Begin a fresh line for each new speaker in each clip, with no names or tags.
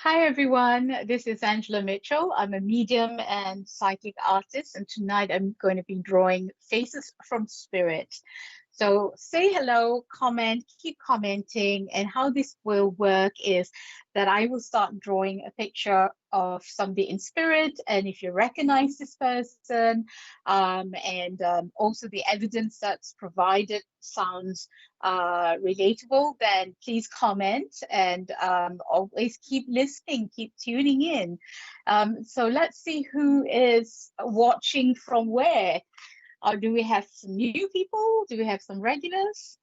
Hi everyone, this is Angela Mitchell. I'm a medium and psychic artist, and tonight I'm going to be drawing faces from spirit. So say hello, comment, keep commenting, and how this will work is that I will start drawing a picture of somebody in spirit, and if you recognize this person, and also the evidence that's provided sounds relatable, then please comment and always keep listening, keep tuning in. So let's see who is watching from where. Do we have some new people? Do we have some regulars?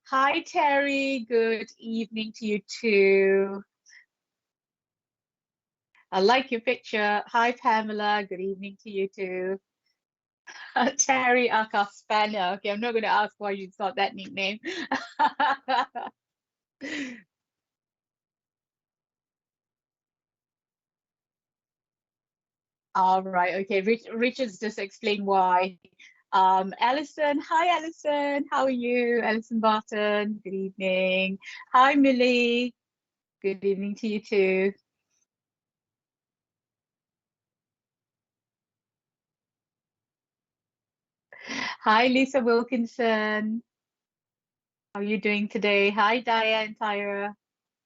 Hi, Terry. Good evening to you too. I like your picture. Hi, Pamela. Good evening to you too. Terry Akaspana. Okay, I'm not going to ask why you got that nickname. All right. Okay. Richard's just explained why. Alison. Hi, Alison. How are you? Alison Barton. Good evening. Hi, Millie. Good evening to you too. Hi, Lisa Wilkinson. How are you doing today? Hi, Diane Tyra.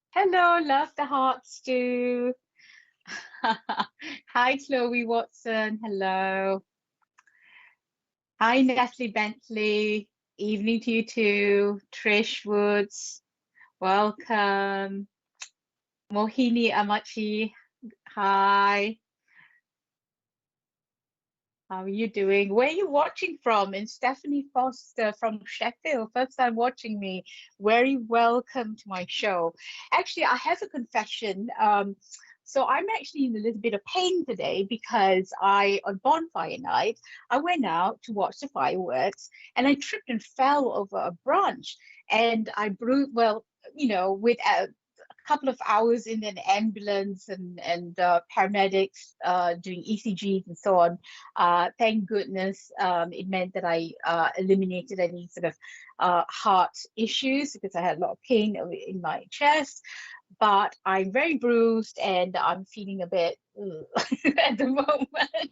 Hello, love the hearts too. Hi, Chloe Watson. Hello. Hi, Natalie Bentley. Evening to you too. Trish Woods. Welcome. Mohini Amachi. Hi. How are you doing? Where are you watching from? And Stephanie Foster from Sheffield, first time watching me. Very welcome to my show. Actually, I have a confession. So I'm actually in a little bit of pain today because on bonfire night, I went out to watch the fireworks and I tripped and fell over a branch and I bruised, well, with couple of hours in an ambulance and paramedics doing ECGs and so on. Thank goodness it meant that I eliminated any sort of heart issues because I had a lot of pain in my chest. But I'm very bruised and I'm feeling a bit at the moment.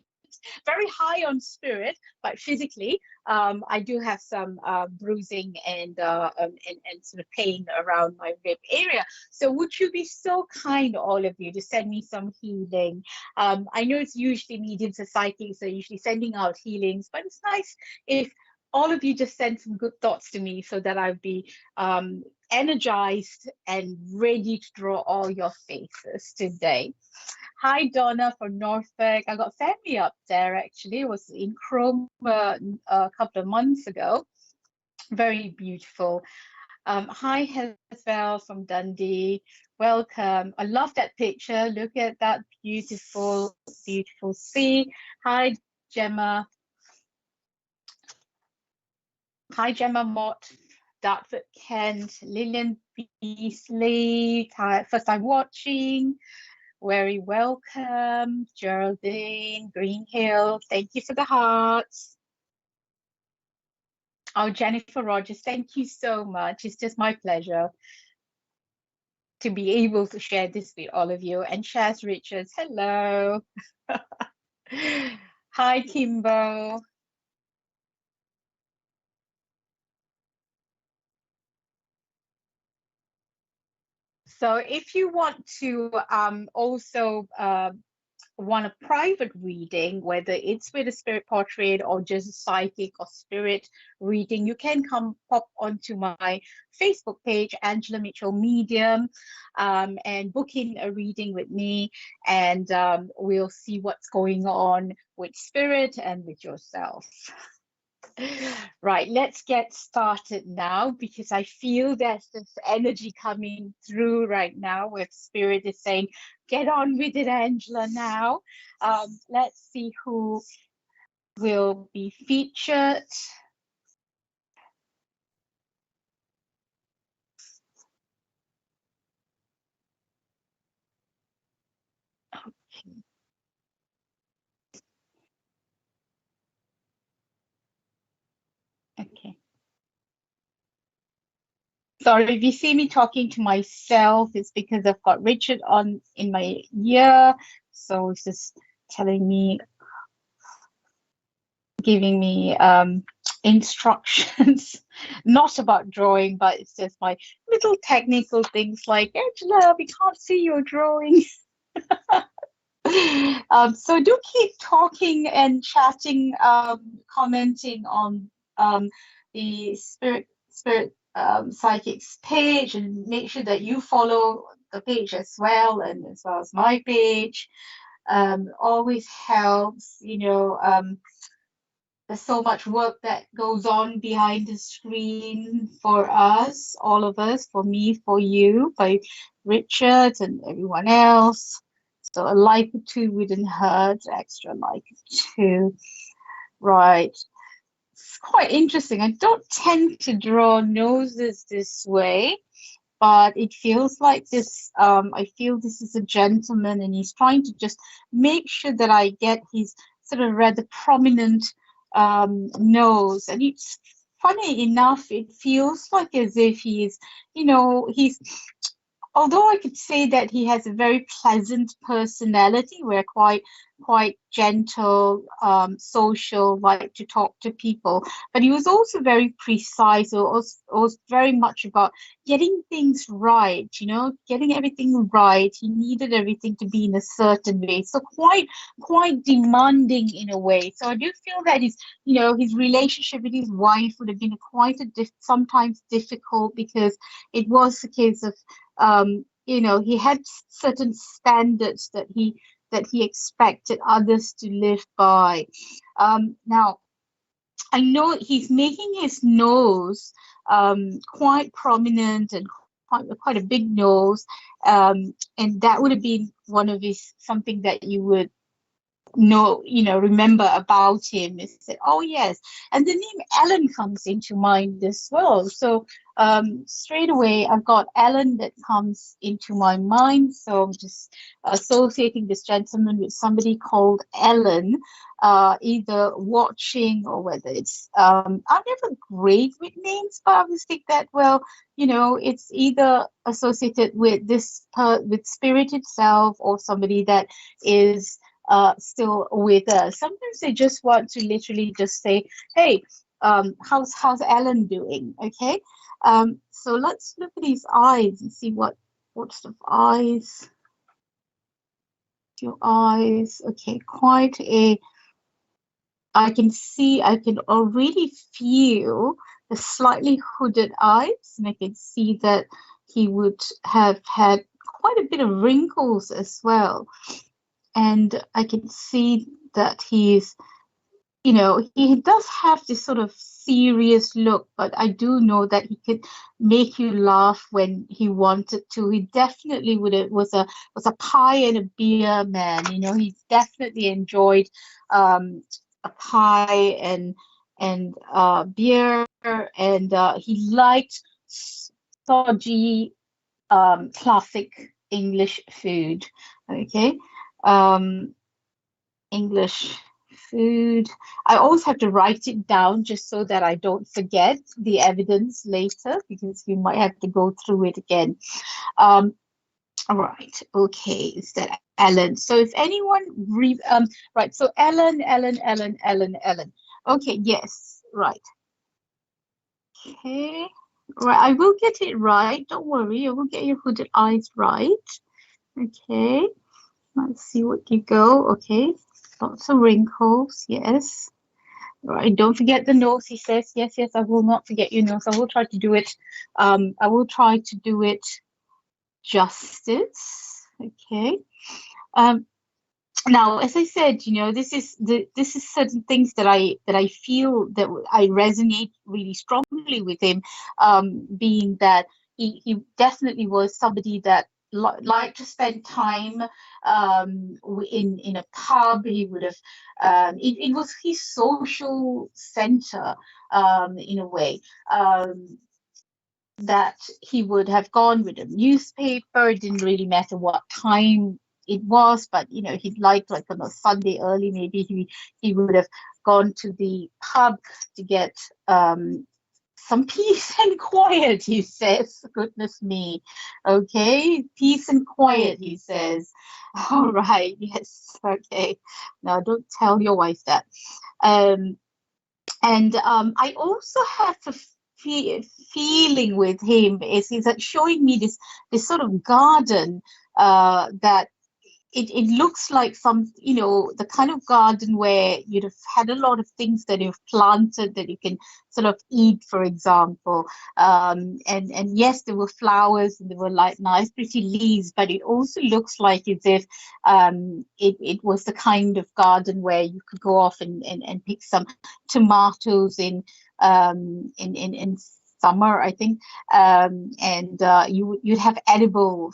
Very high on spirit, but physically, I do have some bruising and sort of pain around my rib area. So would you be so kind, all of you, to send me some healing? I know it's usually mediums and psychics, so usually sending out healings, but it's nice if all of you just send some good thoughts to me so that I'll be energized and ready to draw all your faces today. Hi, Donna from Norfolk. I got family up there actually. It was in Chrome a couple of months ago. Very beautiful. Hi, Hezvel from Dundee. Welcome. I love that picture. Look at that beautiful, beautiful sea. Hi, Gemma. Hi, Gemma Mott. Dartford, Kent. Lillian Beasley. Hi, first time watching. Very welcome, Geraldine Greenhill. Thank you for the hearts. Oh, Jennifer Rogers, thank you so much. It's just my pleasure to be able to share this with all of you. And Shaz Richards, hello. Hi, Kimbo. So if you want to also want a private reading, whether it's with a spirit portrait or just a psychic or spirit reading, you can come pop onto my Facebook page, Angela Mitchell Medium, and book in a reading with me, and we'll see what's going on with spirit and with yourself. Right, let's get started now because I feel there's this energy coming through right now with spirit is saying, get on with it, Angela, now. Let's see who will be featured. Okay. Okay. Sorry, if you see me talking to myself, it's because I've got Richard on in my ear. So it's just telling me, giving me instructions, not about drawing, but it's just my little technical things like, Angela, we can't see your drawing. So do keep talking and chatting, commenting on the Spirit Psychics page, and make sure that you follow the page as well, and as well as my page. Always helps, there's so much work that goes on behind the screen for us, all of us, for me, for you, by Richard and everyone else. So a like or two wouldn't hurt, extra like or two. Right. It's quite interesting. I don't tend to draw noses this way, but it feels like this. I feel this is a gentleman, and he's trying to just make sure that I get his sort of rather prominent nose. And it's funny enough, it feels like as if he's although I could say that he has a very pleasant personality, where quite gentle, social, like to talk to people, but he was also very precise. Or was very much about getting things right, getting everything right. He needed everything to be in a certain way, so quite demanding in a way. So I do feel that his relationship with his wife would have been quite sometimes difficult, because it was a case of he had certain standards that he expected others to live by. Now, I know he's making his nose quite prominent, and quite a big nose, and that would have been one of his something that you would remember about him. Is that, oh yes, and the name Alan comes into mind as well. So straight away I've got Alan that comes into my mind. So I'm just associating this gentleman with somebody called Alan, either watching, or whether it's I'm never great with names, but I always think that, well, it's either associated with with spirit itself, or somebody that is still with us. Sometimes they just want to literally just say, hey, how's Alan doing? Okay. So let's look at his eyes and see what sort of eyes. Your eyes. Okay, I can already feel the slightly hooded eyes, and I can see that he would have had quite a bit of wrinkles as well. And I can see that he does have this sort of serious look, but I do know that he could make you laugh when he wanted to. He definitely was a pie and a beer man. He definitely enjoyed a pie and beer, and he liked stodgy classic English food. Okay. English food. I always have to write it down just so that I don't forget the evidence later, because we might have to go through it again. All right. Okay. Is that Ellen? So if anyone right. So Ellen. Okay. Yes. Right. Okay. Right. I will get it right. Don't worry. I will get your hooded eyes right. Okay. Let's see what you go. Okay. Lots of wrinkles. Yes. Right. Don't forget the nose, he says. Yes, yes, I will not forget your nose. I will try to do it. I will try to do it justice. Okay. Now, as I said, this is certain things that I feel that I resonate really strongly with him, being that he definitely was somebody that liked to spend time in a pub. He would have it was his social center, in a way, that he would have gone with a newspaper. It didn't really matter what time it was, but he'd like on a Sunday early, maybe he would have gone to the pub to get some peace and quiet, he says. Goodness me. Okay, peace and quiet, he says. All right, yes, okay. Now, don't tell your wife that. Um, and I also have a feeling with him is he's showing me this sort of garden that it looks like some, the kind of garden where you'd have had a lot of things that you've planted that you can sort of eat, for example. And yes, there were flowers and there were like nice, pretty leaves, but it also looks like as if it was the kind of garden where you could go off and pick some tomatoes in summer, I think, and you'd have edible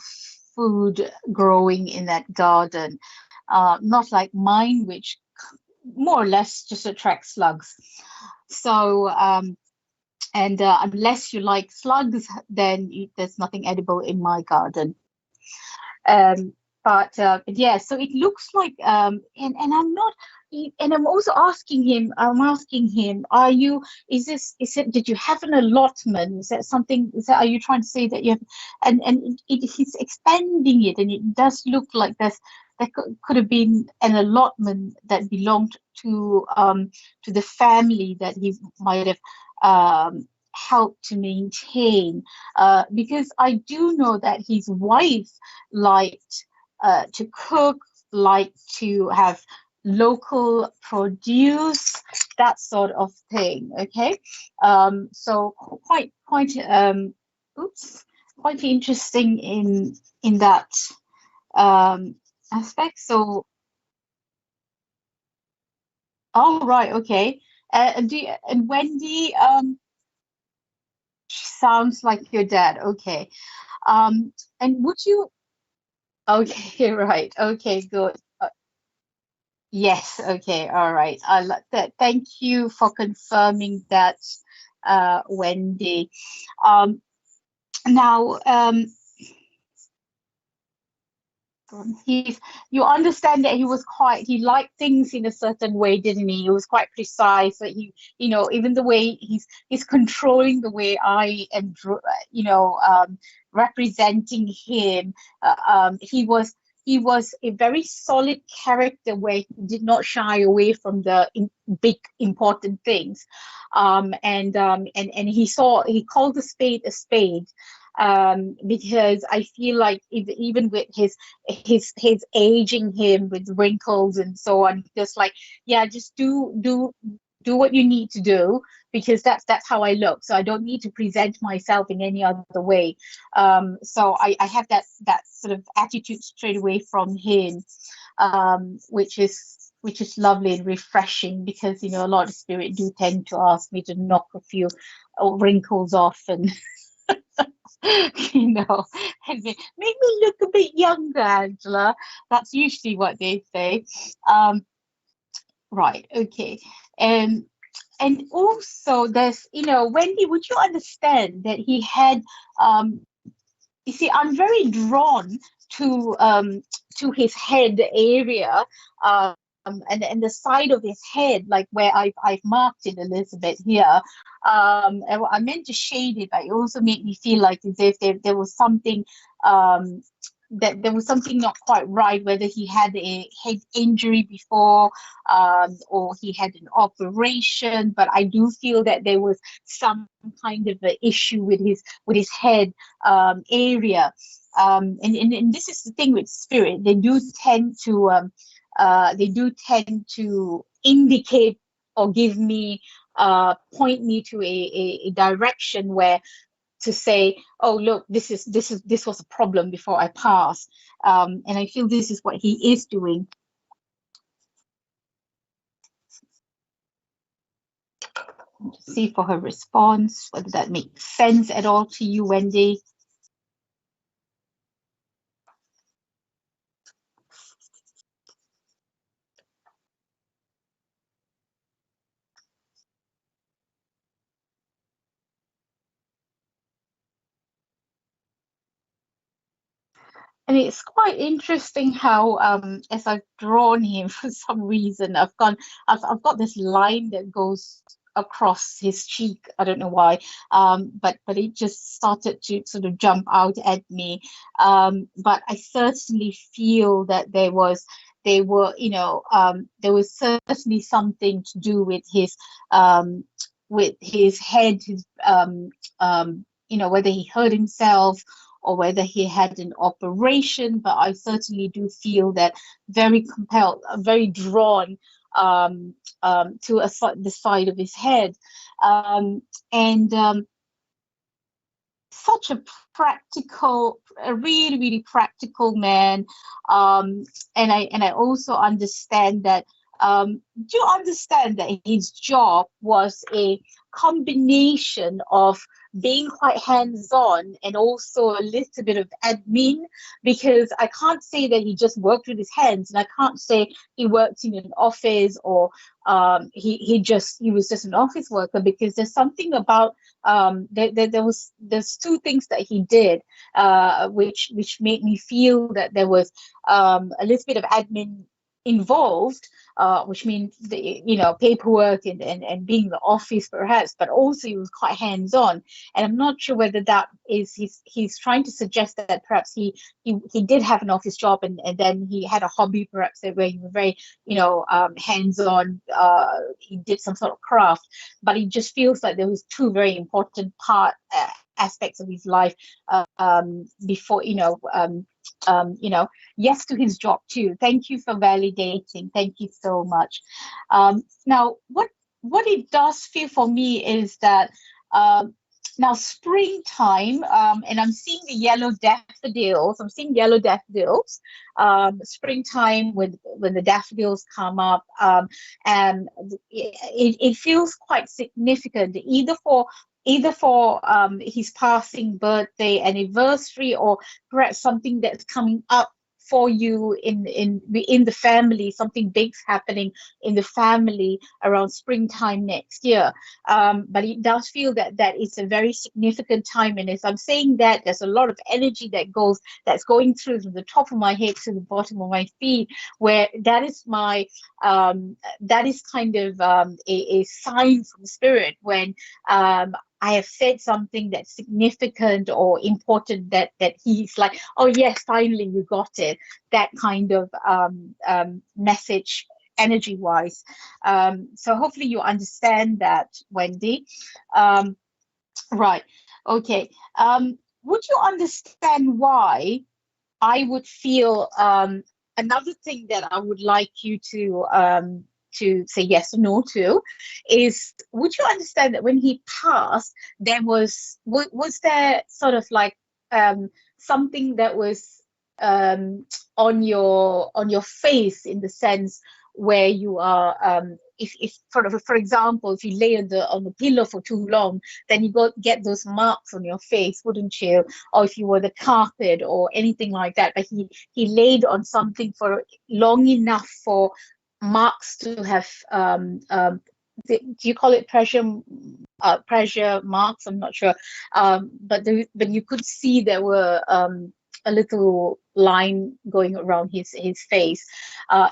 food growing in that garden, not like mine, which more or less just attracts slugs. So, and unless you like slugs, then there's nothing edible in my garden. Um, but yeah, so it looks like, and I'm not, and I'm also asking him, are you, is it, did you have an allotment? Is that something, are you trying to say that you have, and he's expanding it, and it does look like there could have been an allotment that belonged to the family that he might have helped to maintain, because I do know that his wife liked to cook, liked to have local produce, that sort of thing. Okay, so quite interesting in that aspect. So, all right, okay. And Wendy, sounds like your dad. Okay. And would you? Okay, right. Okay, good. Yes. Okay. All right. I like that. Thank you for confirming that, Wendy. Um, Now, he's, you understand that he liked things in a certain way, didn't he? He was quite precise. That even the way he's controlling the way I am, representing him. He was a very solid character where he did not shy away from the big important things, and he called a spade a spade, because I feel like even with his aging him with wrinkles and so on, just like, yeah, just do what you need to do, because that's how I look. So I don't need to present myself in any other way. So I have that sort of attitude straight away from him, which is lovely and refreshing, because a lot of spirit do tend to ask me to knock a few wrinkles off and you know, and make me look a bit younger, Angela. That's usually what they say. Um, right, okay. And also there's, Wendy, would you understand that he had, you see, I'm very drawn to his head area, and the side of his head, like where I've marked it, Elizabeth, here. And I meant to shade it, but it also made me feel like as if there was something, um, that there was something not quite right, whether he had a head injury before, or he had an operation. But I do feel that there was some kind of an issue with his head area. And this is the thing with spirit; they do tend to indicate or give me, point me to a direction where to say, oh, look, this was a problem before I passed. And I feel this is what he is doing. To see for her response whether that makes sense at all to you, Wendy. And it's quite interesting how, as I've drawn him, for some reason, I've got this line that goes across his cheek. I don't know why, but it just started to sort of jump out at me. But I certainly feel that there was certainly something to do with his head, whether he hurt himself or whether he had an operation. But I certainly do feel that very compelled, very drawn to the side of his head, and such a really, really practical man. And I also understand that. Do understand that his job was a combination of being quite hands-on and also a little bit of admin, because I can't say that he just worked with his hands, and I can't say he worked in an office, or he was just an office worker, because there's something about there's two things that he did, which made me feel that there was a little bit of admin involved, which means paperwork and being in the office perhaps, but also he was quite hands-on. And I'm not sure whether that is he's trying to suggest that perhaps he did have an office job, and then he had a hobby perhaps where he was very hands-on. He did some sort of craft, but he just feels like there was two very important aspects of his life before yes to his job too. Thank you for validating. Thank you so much. Now, what it does feel for me is that now springtime, and I'm seeing the yellow daffodils. I'm seeing yellow daffodils. Springtime when the daffodils come up, and it feels quite significant, either for his passing birthday, anniversary, or perhaps something that's coming up for you in the family, something big's happening in the family around springtime next year. But it does feel that it's a very significant time, and as I'm saying that, there's a lot of energy that's going through from the top of my head to the bottom of my feet, where that is that is kind of a sign from spirit when I have said something that's significant or important, that he's like, oh yes, finally you got it. That kind of message, energy wise. So hopefully you understand that, Wendy. Right. Okay. Would you understand why I would feel another thing that I would like you to say yes or no to is, would you understand that when he passed, there was there sort of like something that was on your face, in the sense where you are if for example, if you lay on the pillow for too long, then you get those marks on your face, wouldn't you? Or if you were the carpet or anything like that, but he laid on something for long enough for marks to have do you call it pressure marks? I'm not sure, but you could see there were a little line going around his face.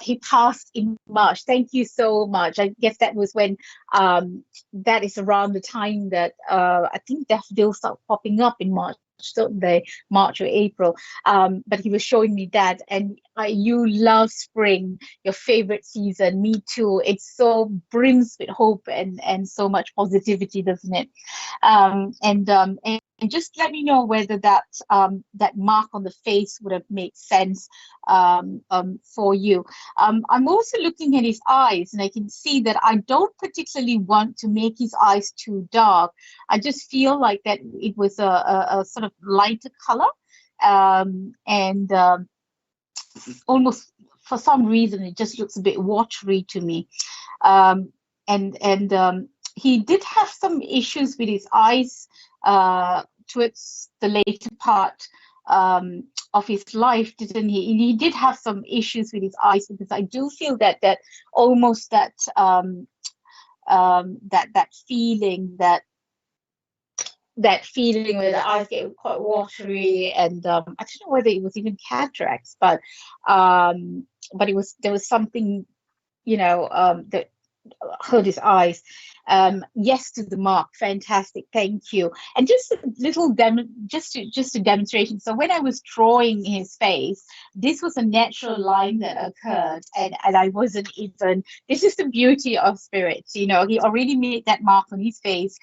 He passed in March. Thank you so much. I guess that was when that is around the time that I think daffodils start popping up in March, don't they? March or April. But he was showing me that, and you love spring, your favorite season. Me too. It so brims with hope and so much positivity, doesn't it? And just let me know whether that mark on the face would have made sense for you. I'm also looking at his eyes, and I can see that I don't particularly want to make his eyes too dark. I just feel like that it was a sort of lighter color, and almost for some reason it just looks a bit watery to me. And he did have some issues with his eyes towards the later part of his life, didn't he? And he did have some issues with his eyes, because I do feel that almost that feeling where the eyes get quite watery, and I don't know whether it was even cataracts, but there was something, that hold his eyes. Yes to the mark. Fantastic. Thank you. And just a little just a demonstration. So when I was drawing his face, this was a natural line that occurred, and I wasn't even. This is the beauty of spirits. You know, he already made that mark on his face.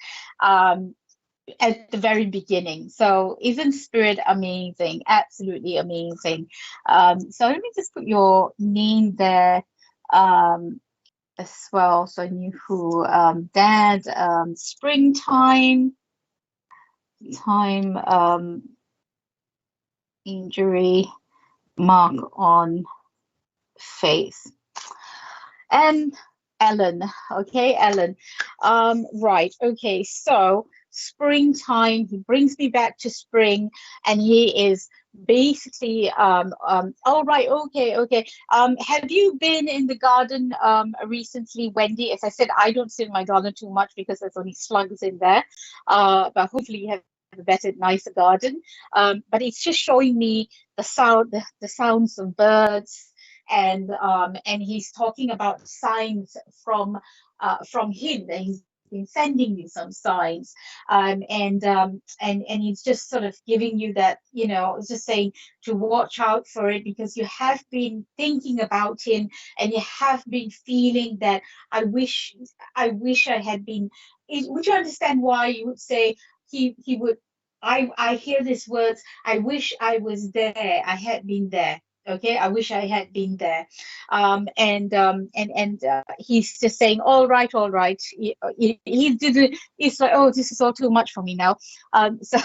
At the very beginning. So isn't spirit amazing? Absolutely amazing. So let me just put your name there. As well, so I knew who. Dad, springtime, time, injury, mark on face. And Ellen, okay, Ellen. Right, okay, so springtime, he brings me back to spring, and he is basically all right, okay. Have you been in the garden recently, Wendy? As I said, I don't sit in my garden too much because there's only slugs in there, but hopefully you have a better, nicer garden. But it's just showing me the sounds of birds, and he's talking about signs from him that he's been sending you some signs, and he's just sort of giving you that, you know, it's just saying to watch out for it, because you have been thinking about him, and you have been feeling that I wish I had been. Would you understand why you would say he would? I hear these words. I wish I was there. I had been there. Okay, I wish I had been there. And he's just saying, all right, all right. He did. He's like, oh, this is all too much for me now. So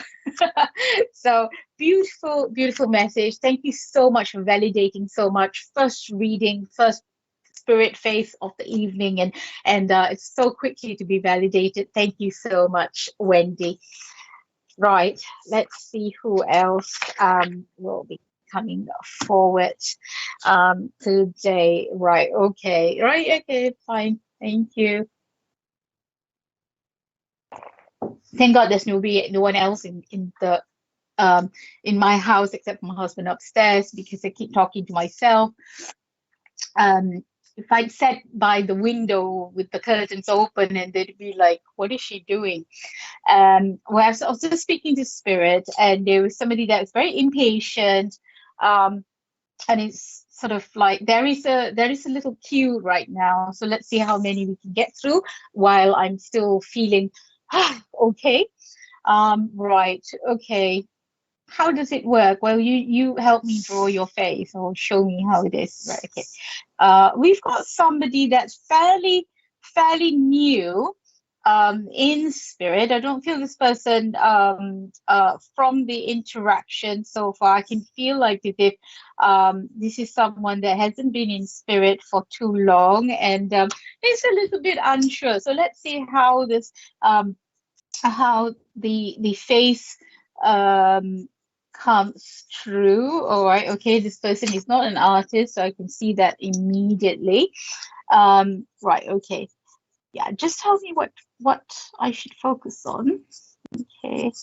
so beautiful, beautiful message. Thank you so much for validating so much. First reading, first spirit face of the evening, and it's so quickly to be validated. Thank you so much, Wendy. Right, let's see who else will be coming forward today. Right, okay, fine. Thank you. Thank God there's no one else in my house except my husband upstairs, because I keep talking to myself. If I'd sat by the window with the curtains open, and they'd be like, what is she doing? Well, I was just speaking to spirit, and there was somebody that was very impatient, and it's sort of like there is a little queue right now, so let's see how many we can get through while I'm still feeling okay. Right, okay. How does it work? Well, you help me draw your face, or show me how it is. Right, okay. We've got somebody that's fairly new in spirit. I don't feel this person from the interaction so far. I can feel like if this is someone that hasn't been in spirit for too long, and is a little bit unsure. So let's see how this how the face comes true. All right, okay, this person is not an artist, so I can see that immediately. Right, okay. Yeah, just tell me what I should focus on. Okay.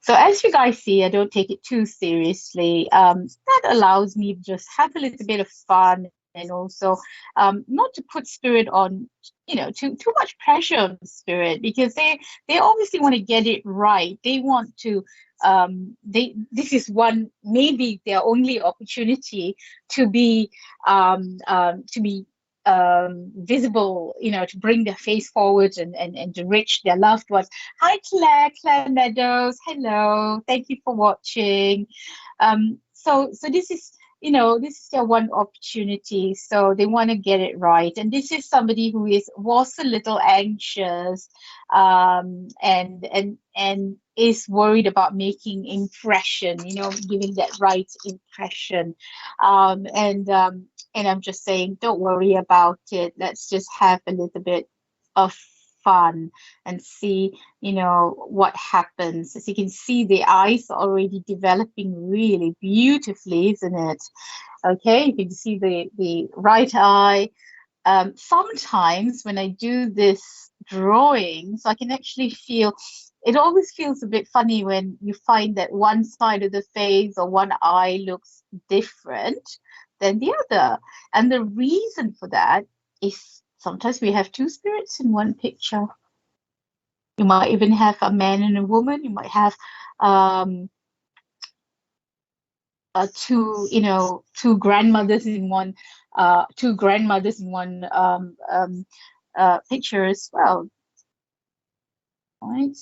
So as you guys see, I don't take it too seriously. That allows me to just have a little bit of fun, and also not to put spirit on, you know, too much pressure on spirit, because they obviously want to get it right. They want to this is one, maybe their only opportunity to be visible, you know, to bring their face forward, and to reach their loved ones. Hi, Claire Meadows. Hello, thank you for watching. So this is, you know, this is their one opportunity, so they want to get it right. And this is somebody who was a little anxious, and is worried about making impression, you know, giving that right impression. And I'm just saying, don't worry about it. Let's just have a little bit of fun and see, you know, what happens. As you can see, the eyes are already developing really beautifully, isn't it? Okay, you can see the right eye. Sometimes when I do this drawing, so I can actually feel, it always feels a bit funny when you find that one side of the face or one eye looks different than the other. And the reason for that is sometimes we have two spirits in one picture. You might even have a man and a woman. You might have two grandmothers in one picture as well, right?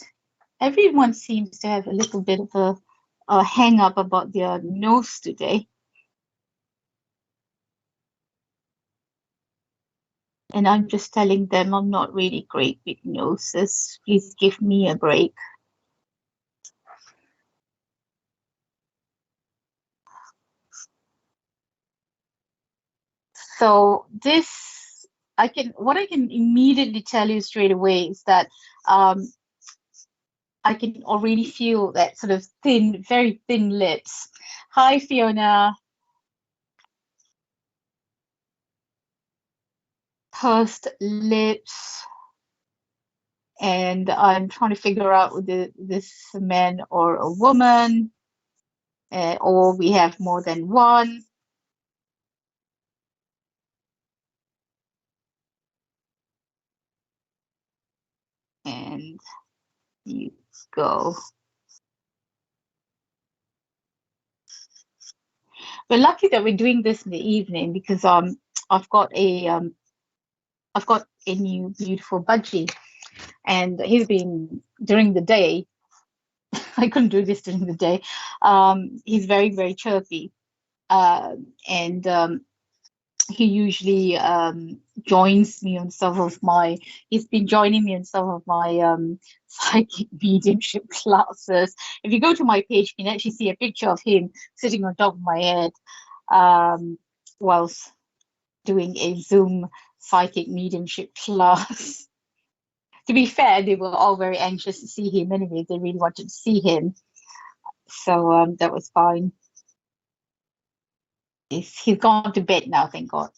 Everyone seems to have a little bit of a hang up about their nose today. And I'm just telling them I'm not really great with noses. Please give me a break. So what I can immediately tell you straight away is that I can already feel that sort of thin, very thin lips. Hi, Fiona. Pursed lips. And I'm trying to figure out whether this is a man or a woman, or we have more than one. And you go. We're lucky that we're doing this in the evening because I've got a new beautiful budgie, and he's been during the day. I couldn't do this during the day. He's very, very chirpy, and he usually joins me on some of my. He's been joining me on some of my psychic mediumship classes. If you go to my page, you can actually see a picture of him sitting on top of my head whilst doing a Zoom psychic mediumship class. To be fair, they were all very anxious to see him anyway. They really wanted to see him. So that was fine. He's gone to bed now, thank God.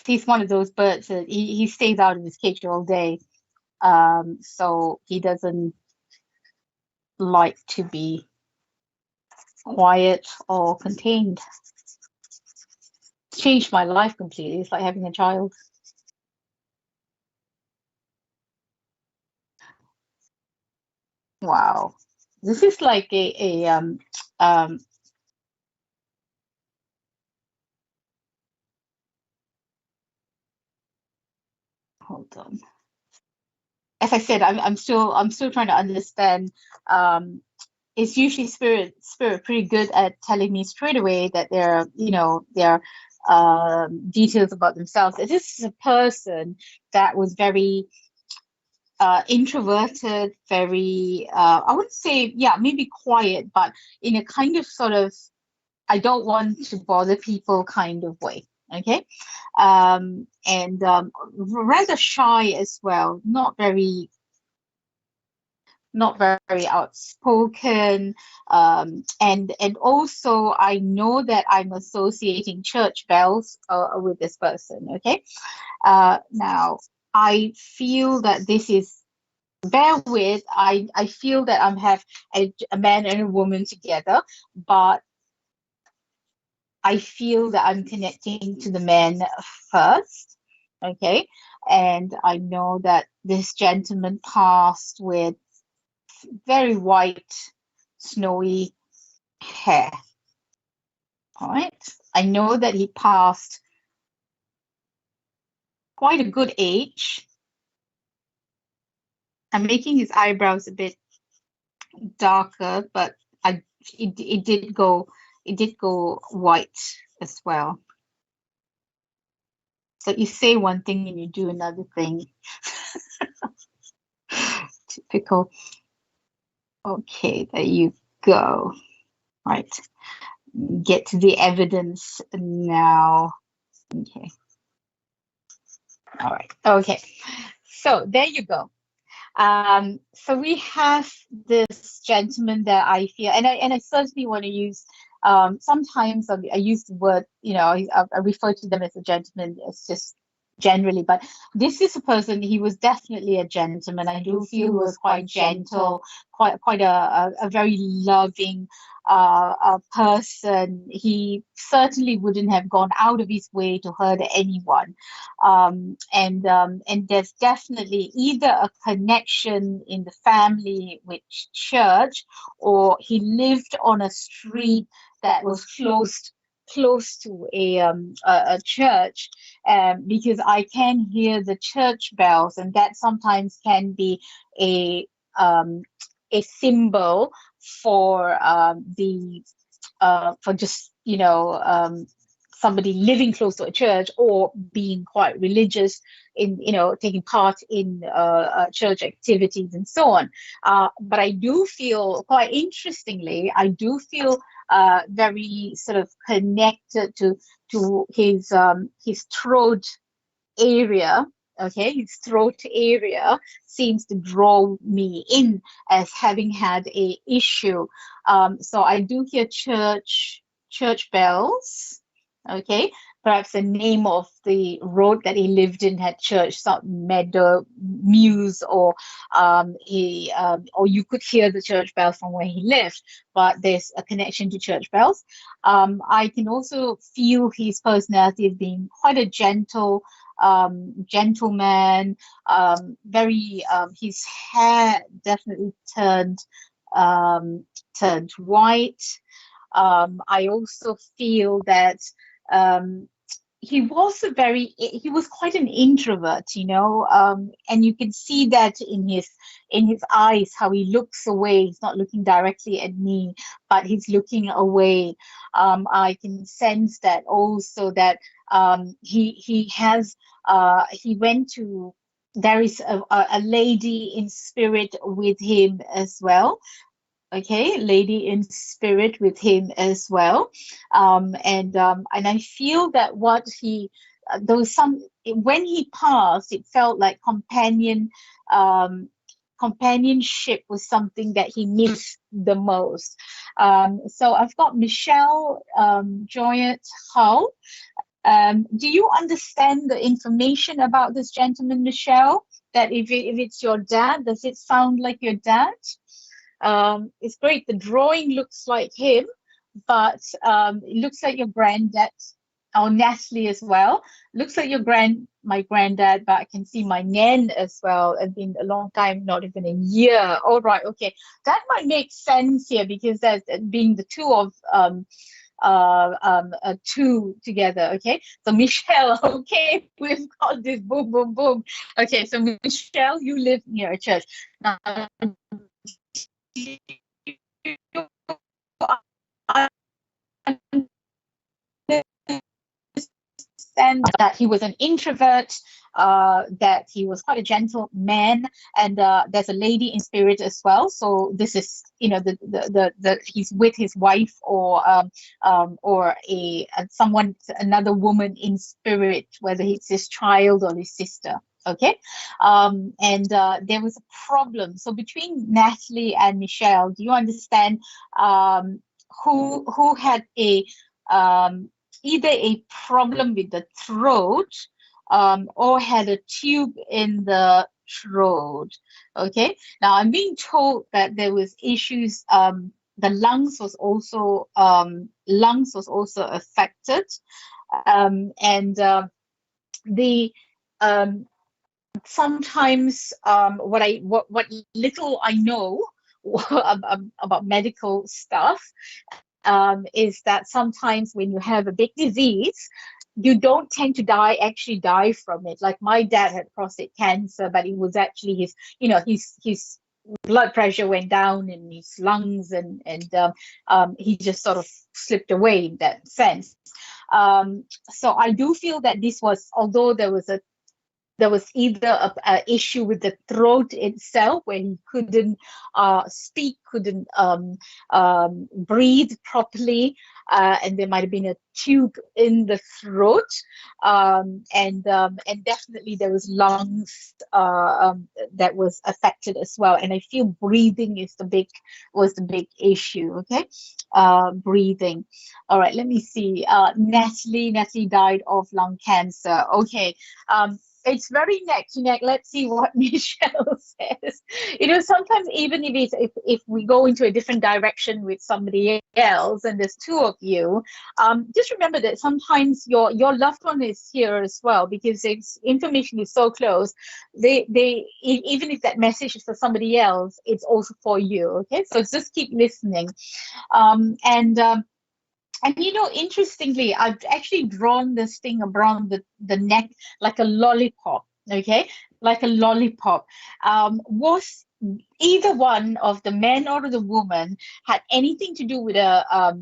He's one of those birds that he stays out of his cage all day. So he doesn't like to be quiet or contained. It's changed my life completely. It's like having a child. Wow. This is like hold on. As I said, I'm still trying to understand. It's usually spirit pretty good at telling me straight away that there are details about themselves. This is a person that was very introverted, very I wouldn't say, yeah, maybe quiet, but in a kind of sort of I don't want to bother people kind of way. Okay. And rather shy as well, not very outspoken, and also I know that I'm associating church bells with this person. Okay. Now I feel that this is, bear with, I feel that I'm have a man and a woman together, but I feel that I'm connecting to the man first. Okay. And I know that this gentleman passed with very white, snowy hair. All right. I know that he passed quite a good age. I'm making his eyebrows a bit darker, but it did go white as well. So you say one thing and you do another thing. Typical. Okay, there you go. Right. Get to the evidence now. Okay. All right. Okay. So there you go. So we have this gentleman that I feel, and I certainly want to use. Sometimes I use the word, I refer to them as a gentleman. It's just generally, but this is a person, he was definitely a gentleman. I do feel he was quite gentle, quite a very loving a person. He certainly wouldn't have gone out of his way to hurt anyone. And there's definitely either a connection in the family with church, or he lived on a street that was close to a church, because I can hear the church bells, and that sometimes can be a um, a symbol for the for just somebody living close to a church or being quite religious in taking part in church activities and so on. But I do feel, quite interestingly, I do feel very sort of connected to his throat area. Okay, his throat area seems to draw me in as having had a issue. So I do hear church bells. Okay, perhaps the name of the road that he lived in had church, some Meadow Muse, or you could hear the church bells from where he lived. But there's a connection to church bells. I can also feel his personality as being quite a gentleman, very his hair definitely turned white. I also feel that um, he was quite an introvert, and you can see that in his eyes, how he looks away. He's not looking directly at me, but he's looking away. I can sense that also, that he went to there is a lady in spirit with him as well. Okay, lady in spirit with him as well. And I feel that what he there was some when he passed, it felt like companionship was something that he missed the most. So I've got Michelle Joyet Hull. Do you understand the information about this gentleman, Michelle? That if it's your dad, does it sound like your dad? It's great. The drawing looks like him, but it looks like your granddad, or Natalie as well. Looks like my granddad, but I can see my nan as well. It's been a long time, not even a year. All right, okay, that might make sense here, because there's being the two of two together. Okay, so Michelle, okay, we've got this, boom boom boom. Okay, so Michelle, you live near a church now. Understand that he was an introvert, that he was quite a gentle man, and there's a lady in spirit as well. So this is, the he's with his wife, or another woman in spirit, whether it's his child or his sister. Okay, and there was a problem. So between Natalie and Michelle, do you understand who had a either a problem with the throat, or had a tube in the throat? Okay, now I'm being told that there was issues. The lungs was also affected, and the um, sometimes what little I know about medical stuff, is that sometimes when you have a big disease, you don't tend to actually die from it. Like my dad had prostate cancer, but it was actually his blood pressure went down in his lungs, and he just sort of slipped away in that sense. So I do feel that this was, although there was a there was either a issue with the throat itself where he couldn't speak, couldn't breathe properly, and there might have been a tube in the throat, and definitely there was lungs that was affected as well. And I feel breathing was the big issue. Okay, breathing. All right, let me see. Natalie died of lung cancer. Okay. It's very neck to neck. Let's see what Michelle says. Sometimes even if we go into a different direction with somebody else, and there's two of you, just remember that sometimes your loved one is here as well, because information is so close. Even if that message is for somebody else, it's also for you. Okay, so just keep listening, and interestingly, I've actually drawn this thing around the neck like a lollipop, okay? Like a lollipop. Was either one of the men or the woman had anything to do with a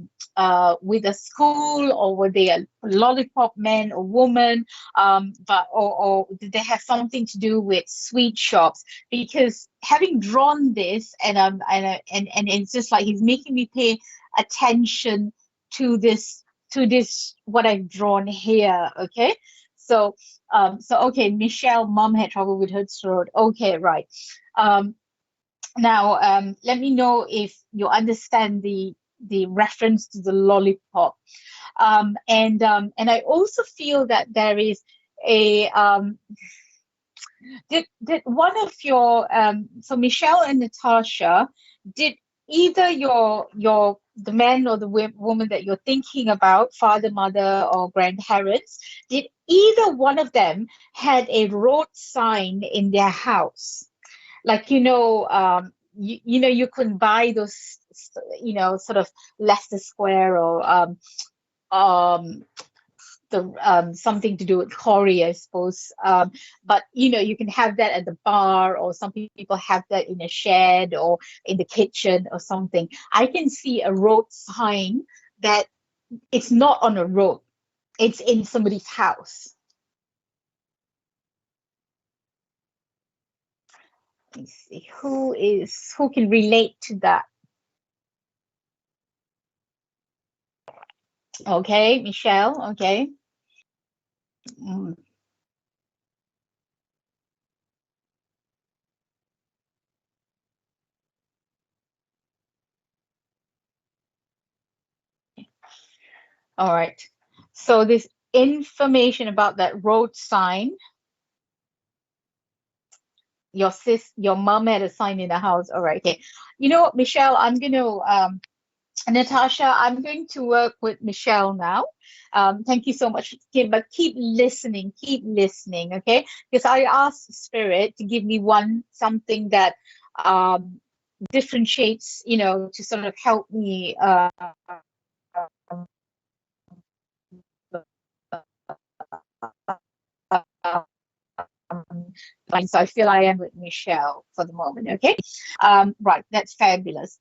school, or were they a lollipop man or woman, or did they have something to do with sweet shops? Because having drawn this, and it's just like he's making me pay attention to this what I've drawn here. Okay, so okay, Michelle, mom had trouble with her throat. Okay, right. Now let me know if you understand the reference to the lollipop. And I also feel that there is a did one of your so Michelle and Natasha, did either the man or the woman that you're thinking about, father, mother, or grandparents, did either one of them had a road sign in their house? Like, you can buy those, sort of Leicester Square, or something to do with Corey, I suppose. But you can have that at the bar, or some people have that in a shed or in the kitchen or something. I can see a road sign that it's not on a road, it's in somebody's house. Let me see who can relate to that. Okay, Michelle. Okay. Mm. All right. So this information about that road sign, your mom had a sign in the house. All right. Okay. You know what, Michelle, Natasha, I'm going to work with Michelle now. Thank you so much, but keep listening, okay? Because I asked Spirit to give me something that differentiates, to sort of help me so I feel I am with Michelle for the moment, okay? Right, that's fabulous.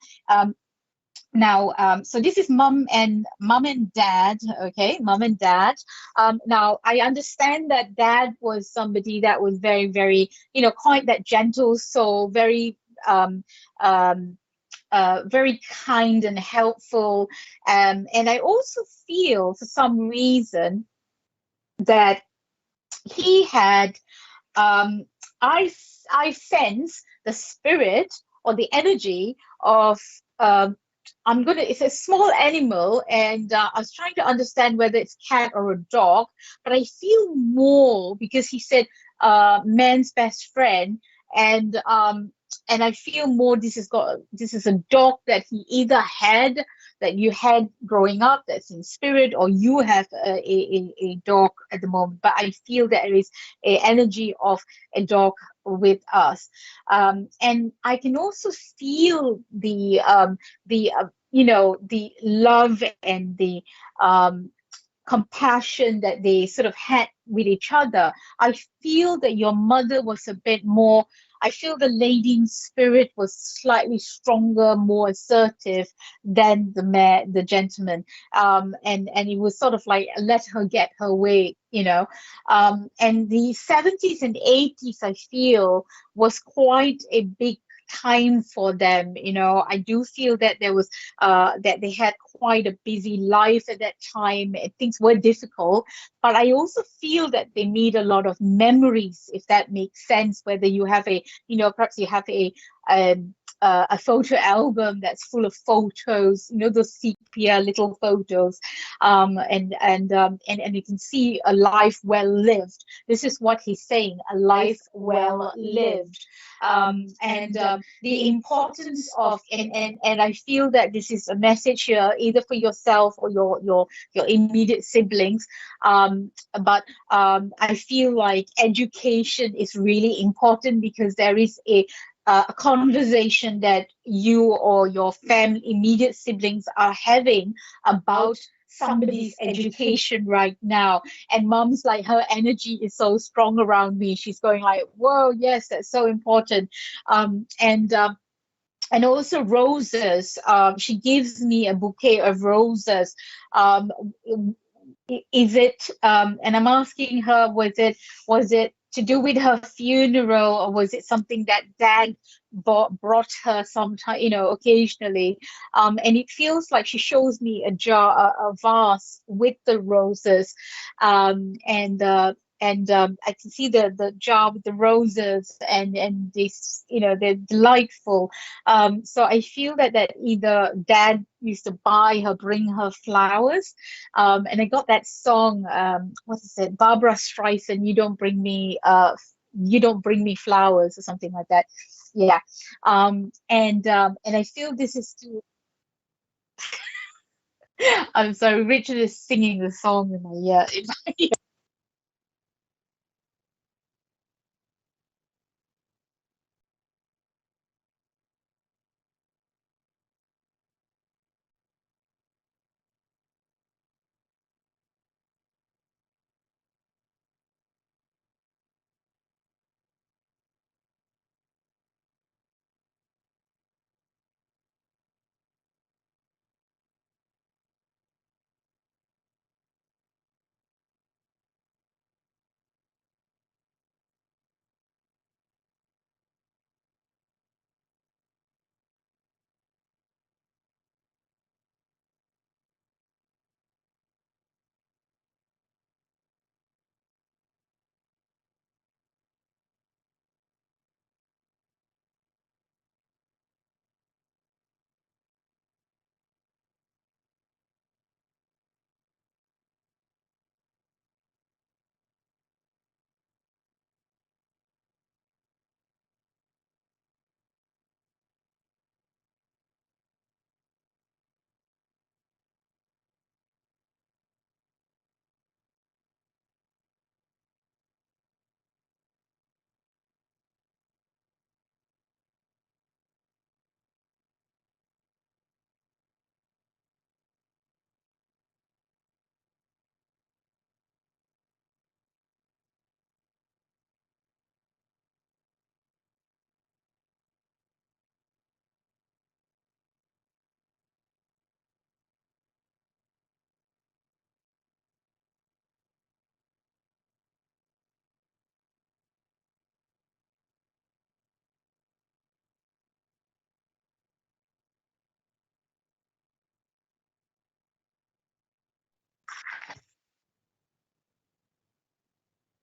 Now, so this is mom and dad, okay? Mom and dad. Now, I understand that dad was somebody that was very, very, quite that gentle soul, very, very kind and helpful. And I also feel, for some reason, that he had, I sense the spirit or the energy of, it's a small animal, and I was trying to understand whether it's cat or a dog, but I feel more, because he said man's best friend, and I feel more this is a dog that he either had, that you had growing up, that's in spirit, or you have a dog at the moment. But I feel there is a energy of a dog with us, and I can also feel the the love and the compassion that they sort of had with each other. I feel that your mother was a bit more I feel the lady in spirit was slightly stronger, more assertive than the gentleman. And it was sort of like let her get her way, you know. And the 70s and 80s, I feel, was quite a big time for them. I do feel that there was that they had quite a busy life at that time, and things were difficult. But I also feel that they made a lot of memories, if that makes sense. Whether you have perhaps you have um, a photo album that's full of photos, those sepia little photos, and you can see a life well lived. This is what he's saying: a life well lived. And The importance of, and I feel that this is a message here, either for yourself or your immediate siblings. But I feel like education is really important, because there is a conversation that you or your family, immediate siblings, are having about somebody's education right now. And mom's like, her energy is so strong around me. She's going like, whoa, yes, that's so important. And also roses. She gives me a bouquet of roses. Um, is it? And I'm asking her, was it to do with her funeral, or was it something that Dad brought her sometime, occasionally? And it feels like she shows me a jar, a vase with the roses, and I can see the jar with the roses, and this, they're delightful. So I feel that either Dad used to buy her, bring her flowers, and I got that song, what is it, Barbara Streisand, you don't bring me flowers, or something like that. Yeah. And I feel this is to I'm sorry, Richard is singing the song in my ear.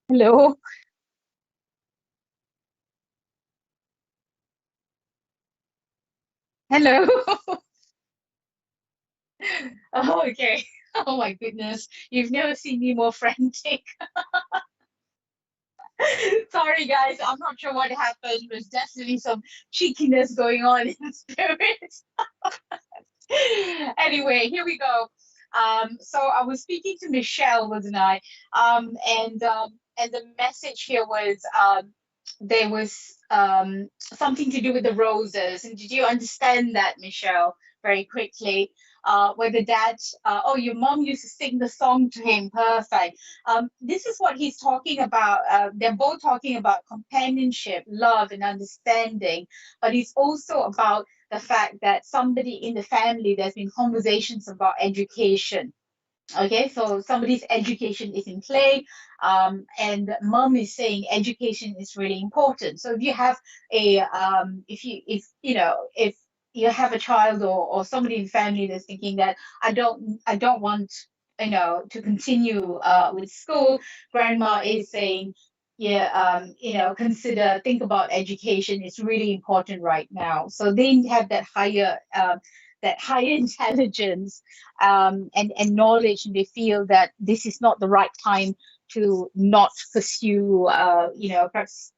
Hello. Hello. Oh, okay. Oh my goodness. You've never seen me more frantic. Sorry, guys. I'm not sure what happened. There's definitely some cheekiness going on in spirit. Anyway, here we go. So I was speaking to Michelle, wasn't I? And the message here was, there was something to do with the roses. And did you understand that, Michelle, very quickly? whether that's oh, your mom used to sing the song to him, perfect. This is what he's talking about. They're both talking about companionship, love, and understanding, but it's also about the fact that somebody in the family, there's been conversations about education. Okay, so somebody's education is in play, and mom is saying education is really important. So if you have a if you know, if you have a child, or somebody in the family that's thinking that I don't want, to continue with school, grandma is saying, yeah, think about education. It's really important right now. So they have that higher intelligence, and knowledge, and they feel that this is not the right time to not pursue, perhaps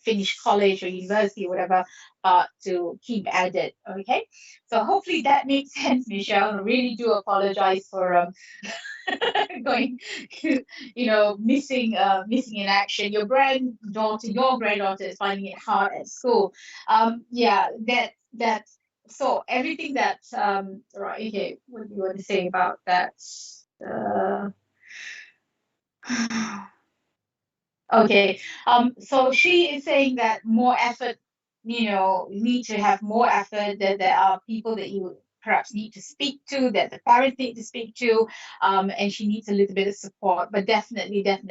finish college or university or whatever, to keep at it. Okay, so hopefully that makes sense, Michelle. I really do apologize for going, missing in action. Your granddaughter is finding it hard at school. Yeah, that so everything that right, okay, what do you want to say about that? uh, okay, so she is saying that more effort, you need to have more effort, that there are people that you perhaps need to speak to, that the parents need to speak to, and she needs a little bit of support, but definitely, there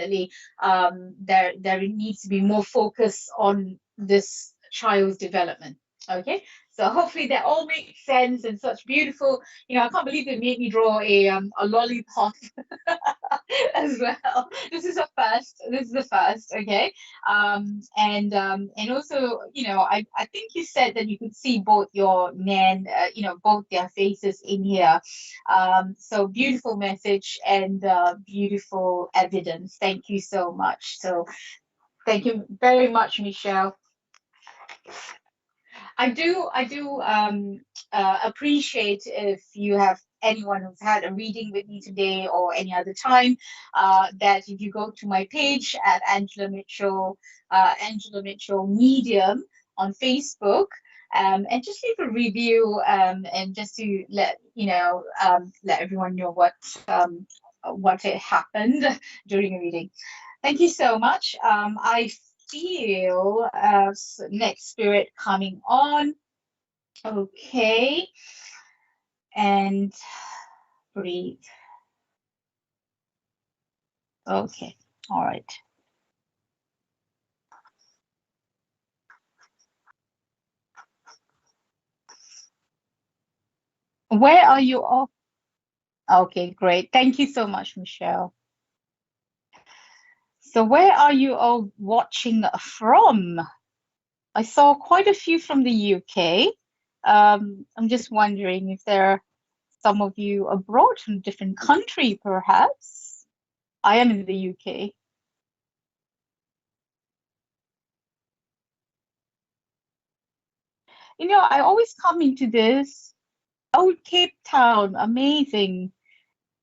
needs to be more focus on this child's development. Okay, so hopefully that all makes sense, and such beautiful, I can't believe they made me draw a lollipop as well. This is a first. This is the first. Okay. And also, I think you said that you could see both your nan, both their faces in here. So beautiful message, and beautiful evidence. Thank you so much. So thank you very much, Michelle. I do appreciate if you have anyone who's had a reading with me today or any other time, that if you go to my page at Angela Mitchell Medium on Facebook, and just leave a review, and just to let everyone know what had happened during a reading. Thank you so much. I feel next spirit coming on. Okay. And breathe. Okay. All right. Where are you all? Okay, great. Thank you so much, Michelle. So where are you all watching from? I saw quite a few from the UK. I'm just wondering if there are some of you abroad from a different country, perhaps. I am in the UK. I always come into this. Oh, Cape Town, amazing.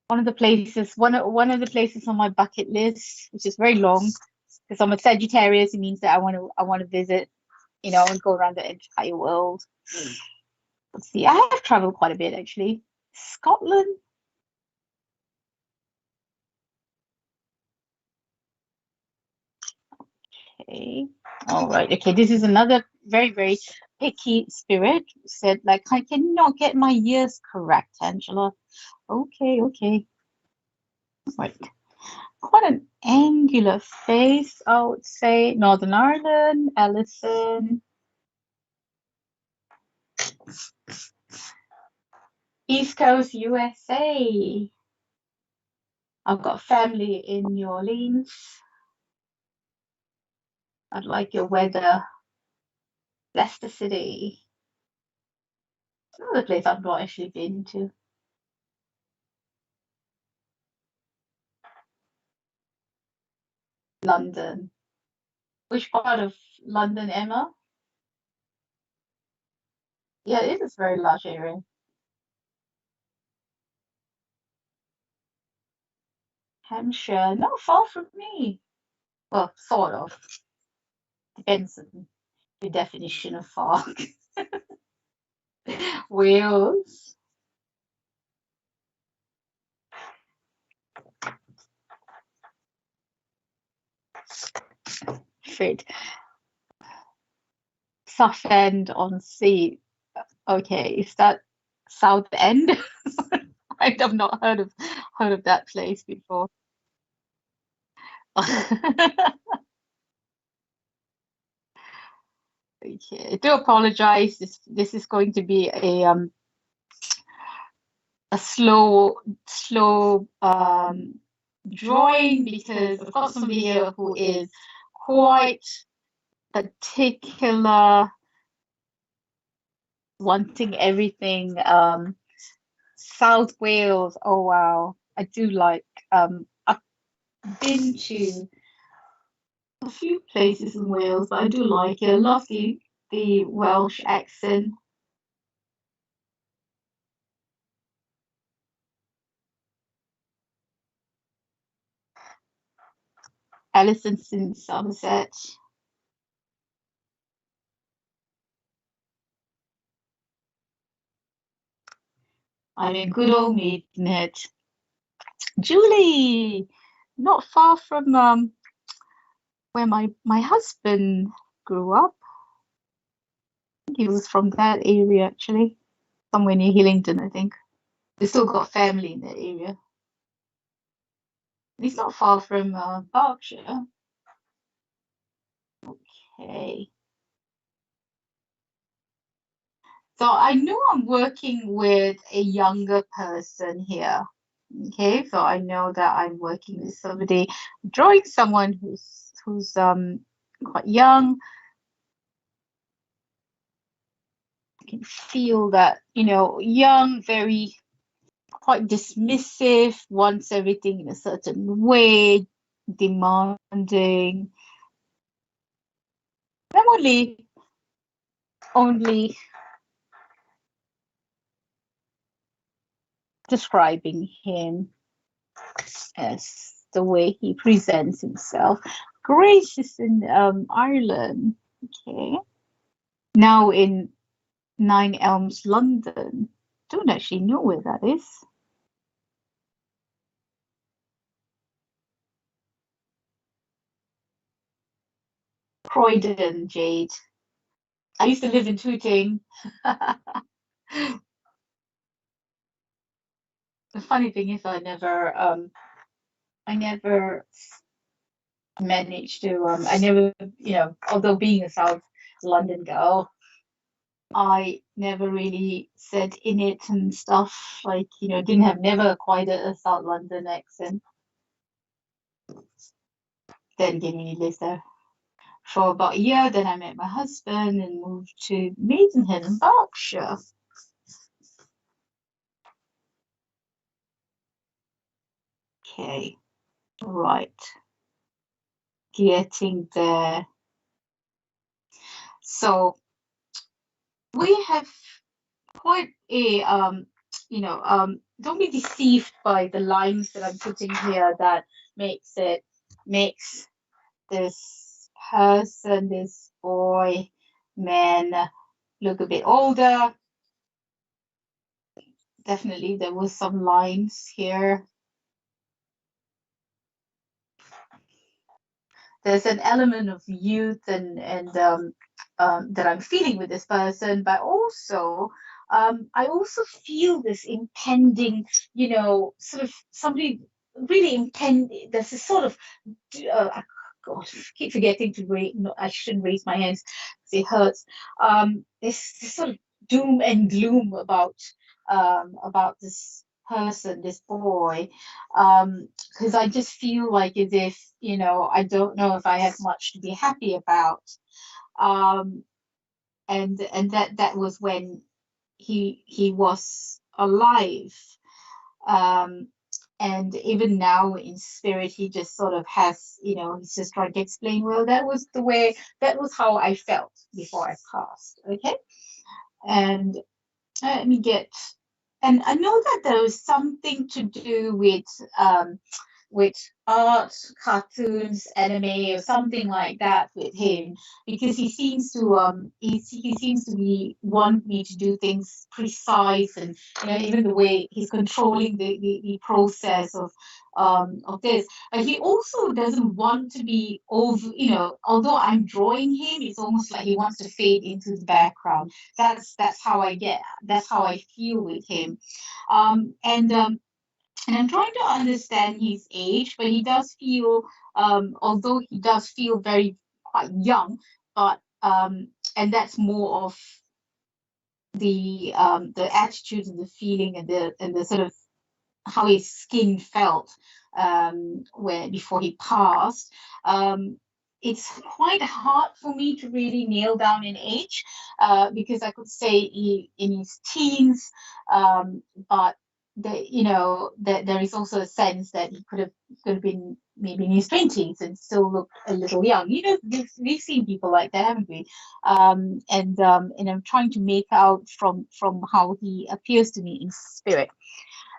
One of the places on my bucket list, which is very long, because I'm a Sagittarius. It means that I want to visit, and go around the entire world. Let's see. I have traveled quite a bit, actually. Scotland. Okay. All right. Okay. This is another very, very picky spirit. Said, like, I cannot get my years correct, Angela. Okay. Okay. Right. Quite an angular face, I would say. Northern Ireland, Ellison, East Coast, USA. I've got family in New Orleans. I'd like your weather. Leicester City. Another place I've not actually been to. London. Which part of London, Emma? Yeah, it is a very large area. Hampshire, not far from me. Well, sort of. Depends on your definition of far. Wales. Frid. Southend-on-Sea. Okay, is that Southend? I've not heard of that place before. Okay, I do apologize. This is going to be a slow drawing because I've got somebody here who is quite particular, wanting everything. South Wales. Oh wow, I do like. I've been to a few places in Wales, but I do like it. I love the Welsh accent. Allison's in Somerset. I'm in good old Maidenhead. Julie, not far from where my husband grew up. He was from that area actually, somewhere near Hillingdon, I think. We still got family in that area. He's not far from Berkshire. Okay. So I know I'm working with a younger person here. Okay, so I know that I'm working with somebody, drawing someone who's quite young. I can feel that, young, very quite dismissive, wants everything in a certain way, demanding. I'm only describing him as the way he presents himself. Grace is in Ireland, okay. Now in Nine Elms, London. Don't actually know where that is. Croydon, Jade. I used to live in Tooting. The funny thing is, I never managed to, I never, although being a South London girl, I never really said in it and stuff. Like, didn't have never quite a South London accent. Then again, when you live there for about a year, then I met my husband and moved to Maidenhead in Berkshire. Okay, right. Getting there. So we have quite a don't be deceived by the lines that I'm putting here that makes this person, this boy, man, look a bit older. Definitely there was some lines here. There's an element of youth and that I'm feeling with this person, but also I also feel this impending, sort of somebody really impending. There's a sort of God, I keep forgetting to raise. No, I shouldn't raise my hands because it hurts. There's this sort of doom and gloom about this person, this boy, because I just feel like as if, I don't know if I have much to be happy about. Um, and that was when he was alive. Um, and even now in spirit, he just sort of has, he's just trying to explain, well, that was how I felt before I passed. Okay. And let me get, and I know that there was something to do with with art, cartoons, anime, or something like that with him, because he seems to be want me to do things precise, and even the way he's controlling the process of this. But he also doesn't want to be over, although I'm drawing him, it's almost like he wants to fade into the background. That's how I feel with him. And I'm trying to understand his age, but he does feel, although he does feel very quite young, but and that's more of the attitude and the feeling and the sort of how his skin felt when before he passed. It's quite hard for me to really nail down an age, because I could say he in his teens, but that there is also a sense that he could have been maybe in his 20s and still look a little young. We've seen people like that, haven't we? And I'm trying to make out from how he appears to me in spirit.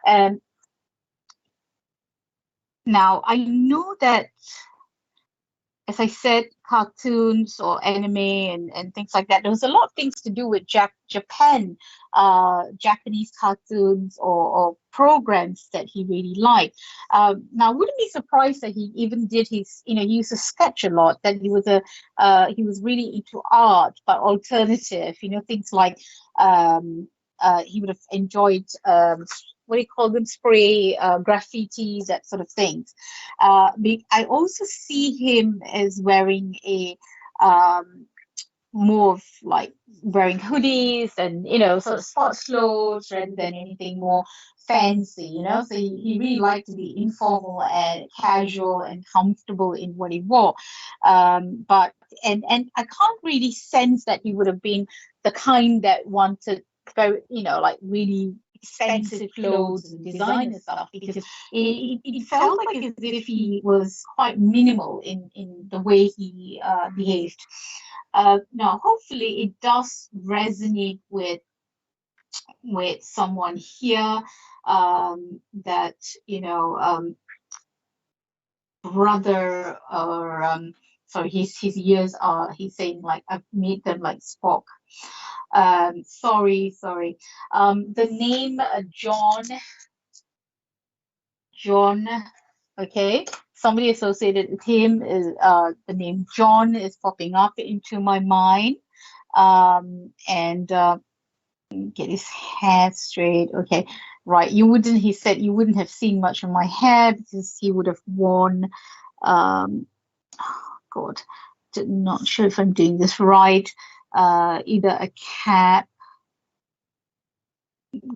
Um, Now, I know that, as I said, cartoons or anime and things like that, there was a lot of things to do with Japan, Japanese cartoons or programs that he really liked. Now, I wouldn't be surprised that he even did he used to sketch a lot, that he was really into art, but alternative, things like, he would have enjoyed, what do you call them, spray, graffiti, that sort of things. I also see him as wearing a, more of like wearing hoodies and sort of sports clothes rather than anything more fancy. So he really liked to be informal and casual and comfortable in what he wore. But and I can't really sense that he would have been the kind that wanted very, like really expensive clothes and designer stuff, because it felt like as if he was quite minimal in the way he behaved. Now, hopefully, it does resonate with someone here, that brother, or sorry, his years are. He's saying like I've made them like Spock. Sorry. The name, John. Okay, somebody associated with him is, the name John is popping up into my mind. And get his hair straight. Okay, right. He said you wouldn't have seen much of my hair because he would have worn, oh God, not sure if I'm doing this right. Either a cap.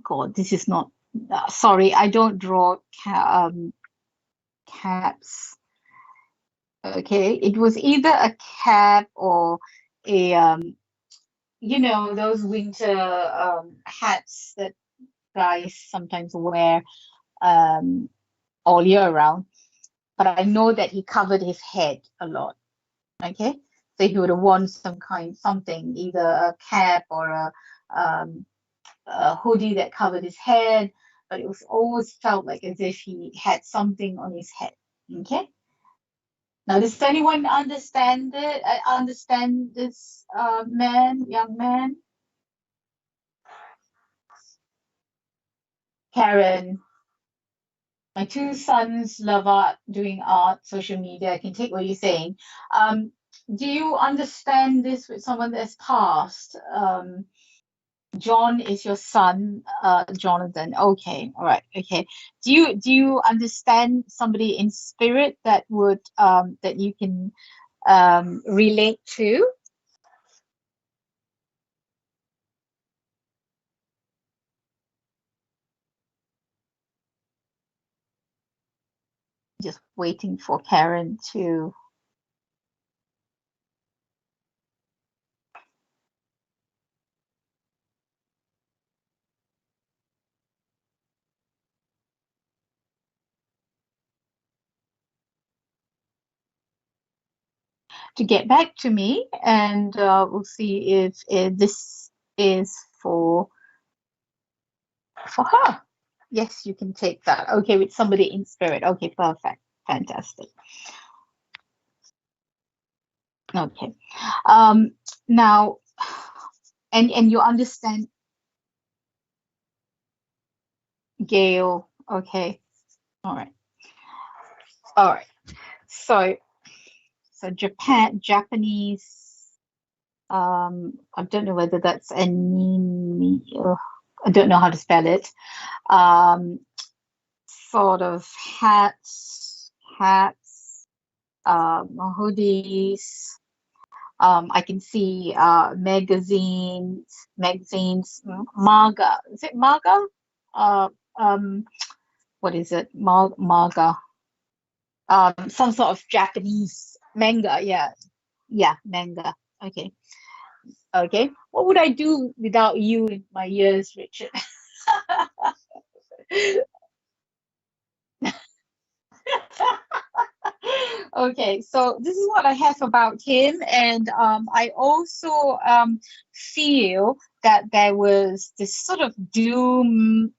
God, this is not. Sorry, I don't draw caps. Okay, it was either a cap or a, those winter hats that guys sometimes wear um all year round. But I know that he covered his head a lot. Okay, so he would have worn something, either a cap or a hoodie that covered his head, but it was always felt like as if he had something on his head. Okay. Now, does anyone understand it? Understand this young man? Karen, my two sons love art, doing art, social media. I can take what you're saying. Do you understand this with someone that's passed? John is your son, Jonathan. Okay, all right, okay. Do you understand somebody in spirit that would that you can relate to? Just waiting for Karen to get back to me, and we'll see if this is for her. Yes, you can take that. Okay, with somebody in spirit. Okay, perfect. Fantastic. Okay. Now, and you understand, Gail. Okay. All right. All right. So, Japanese. I don't know whether that's anime. I don't know how to spell it. Um, sort of hats, hoodies. I can see magazines, manga. Is it manga? Uh, um, what is it? Manga. Some sort of Japanese manga. Yeah, yeah, manga. Okay, okay. What would I do without you in my ears, Richard? Okay, so this is what I have about him, and I also feel that there was this sort of doom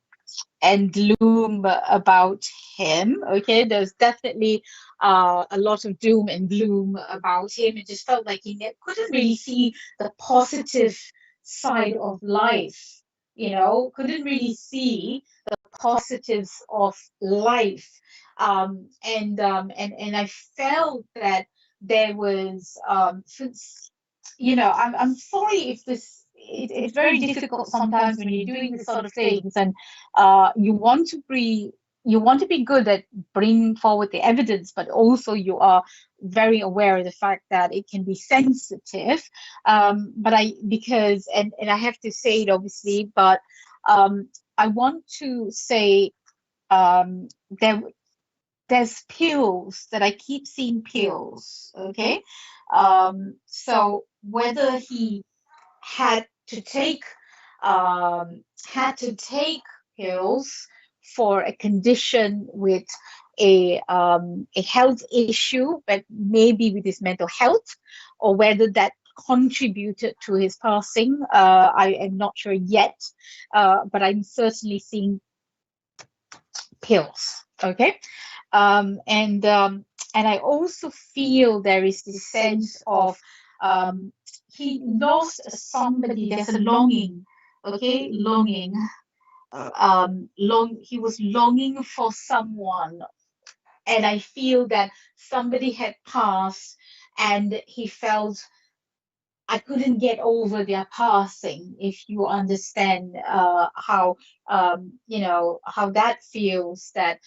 and gloom about him. Okay, there's definitely a lot of doom and gloom about him. It just felt like couldn't really see the positive side of life. Couldn't really see the positives of life. And I felt that there was I'm sorry if it's very difficult sometimes when you're doing this sort of things, and you want to be good at bringing forward the evidence, but also you are very aware of the fact that it can be sensitive. But I because and I have to say it obviously, but I want to say um, there there's pills that I keep seeing pills. Okay, so whether he had to take pills for a condition with a health issue, but maybe with his mental health, or whether that contributed to his passing. I am not sure yet, but I'm certainly seeing pills. Okay, and I also feel there is this sense of um, he lost somebody. There's a longing, okay, longing. He was longing for someone, and I feel that somebody had passed, and he felt I couldn't get over their passing. If you understand how how that feels, that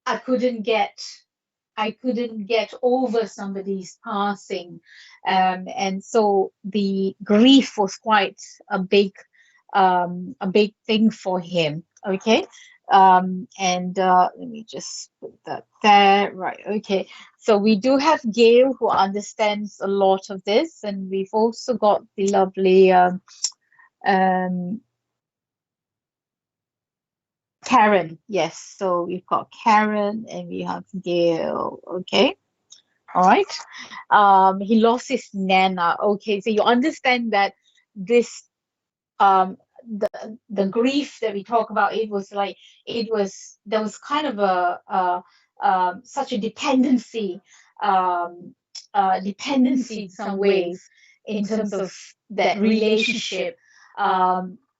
I couldn't get I couldn't get over somebody's passing. And so the grief was quite a big thing for him. Okay. And let me just put that there. Right. Okay. So we do have Gail who understands a lot of this, and we've also got the lovely um, Karen. Yes. So we've got Karen and we have Gail. Okay. All right. He lost his nana. Okay, so you understand that this the grief that we talk about, it was like there was kind of such a dependency in some ways in terms of that relationship.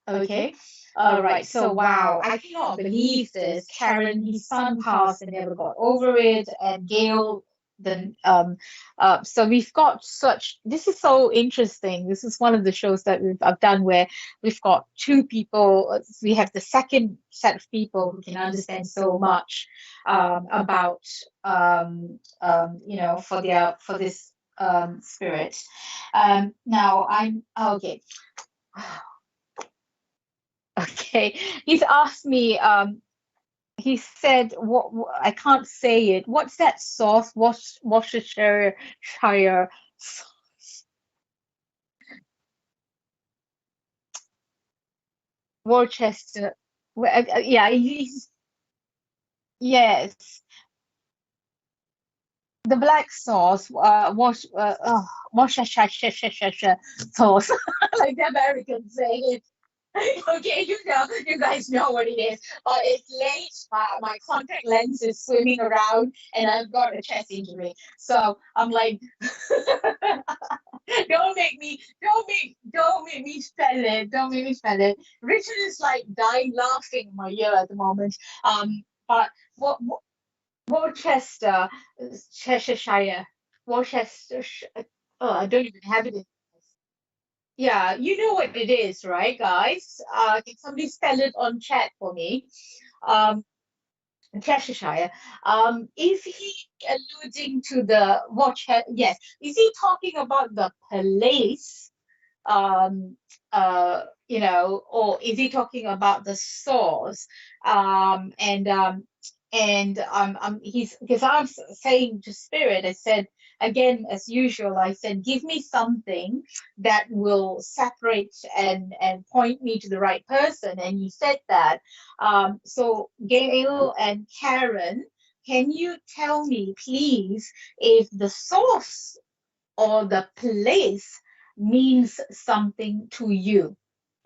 Okay. All right. So wow, I cannot believe this. Karen, his son passed and never got over it, and Gail then so we've got such this is so interesting. This is one of the shows that I've done where we've got two people. We have the second set of people who can understand so much about for this spirit. Now I'm okay. Okay, he's asked me. He said, "What? I can't say it. What's that sauce? Worcestershire sauce? Worcester. Yeah, yes, the black sauce. Worcestershire sauce, like the Americans say it. Okay, you guys know what it is. It's late. My contact lens is swimming around, and I've got a chest injury. So I'm like, don't make me spell it. Don't make me spell it. Richard is like dying laughing in my ear at the moment. But what Worcester, Cheshire, Worcester. Oh, I don't even have it. Yeah, you know what it is, right, guys? Can somebody spell it on chat for me? Um, Cheshire. Is he alluding to the watch? Yes. Is he talking about the place? Or is he talking about the source? He's because saying to Spirit, I said again as usual, I said, give me something that will separate and point me to the right person, and you said that. So Gail and Karen, can you tell me, please, if the source or the place means something to you,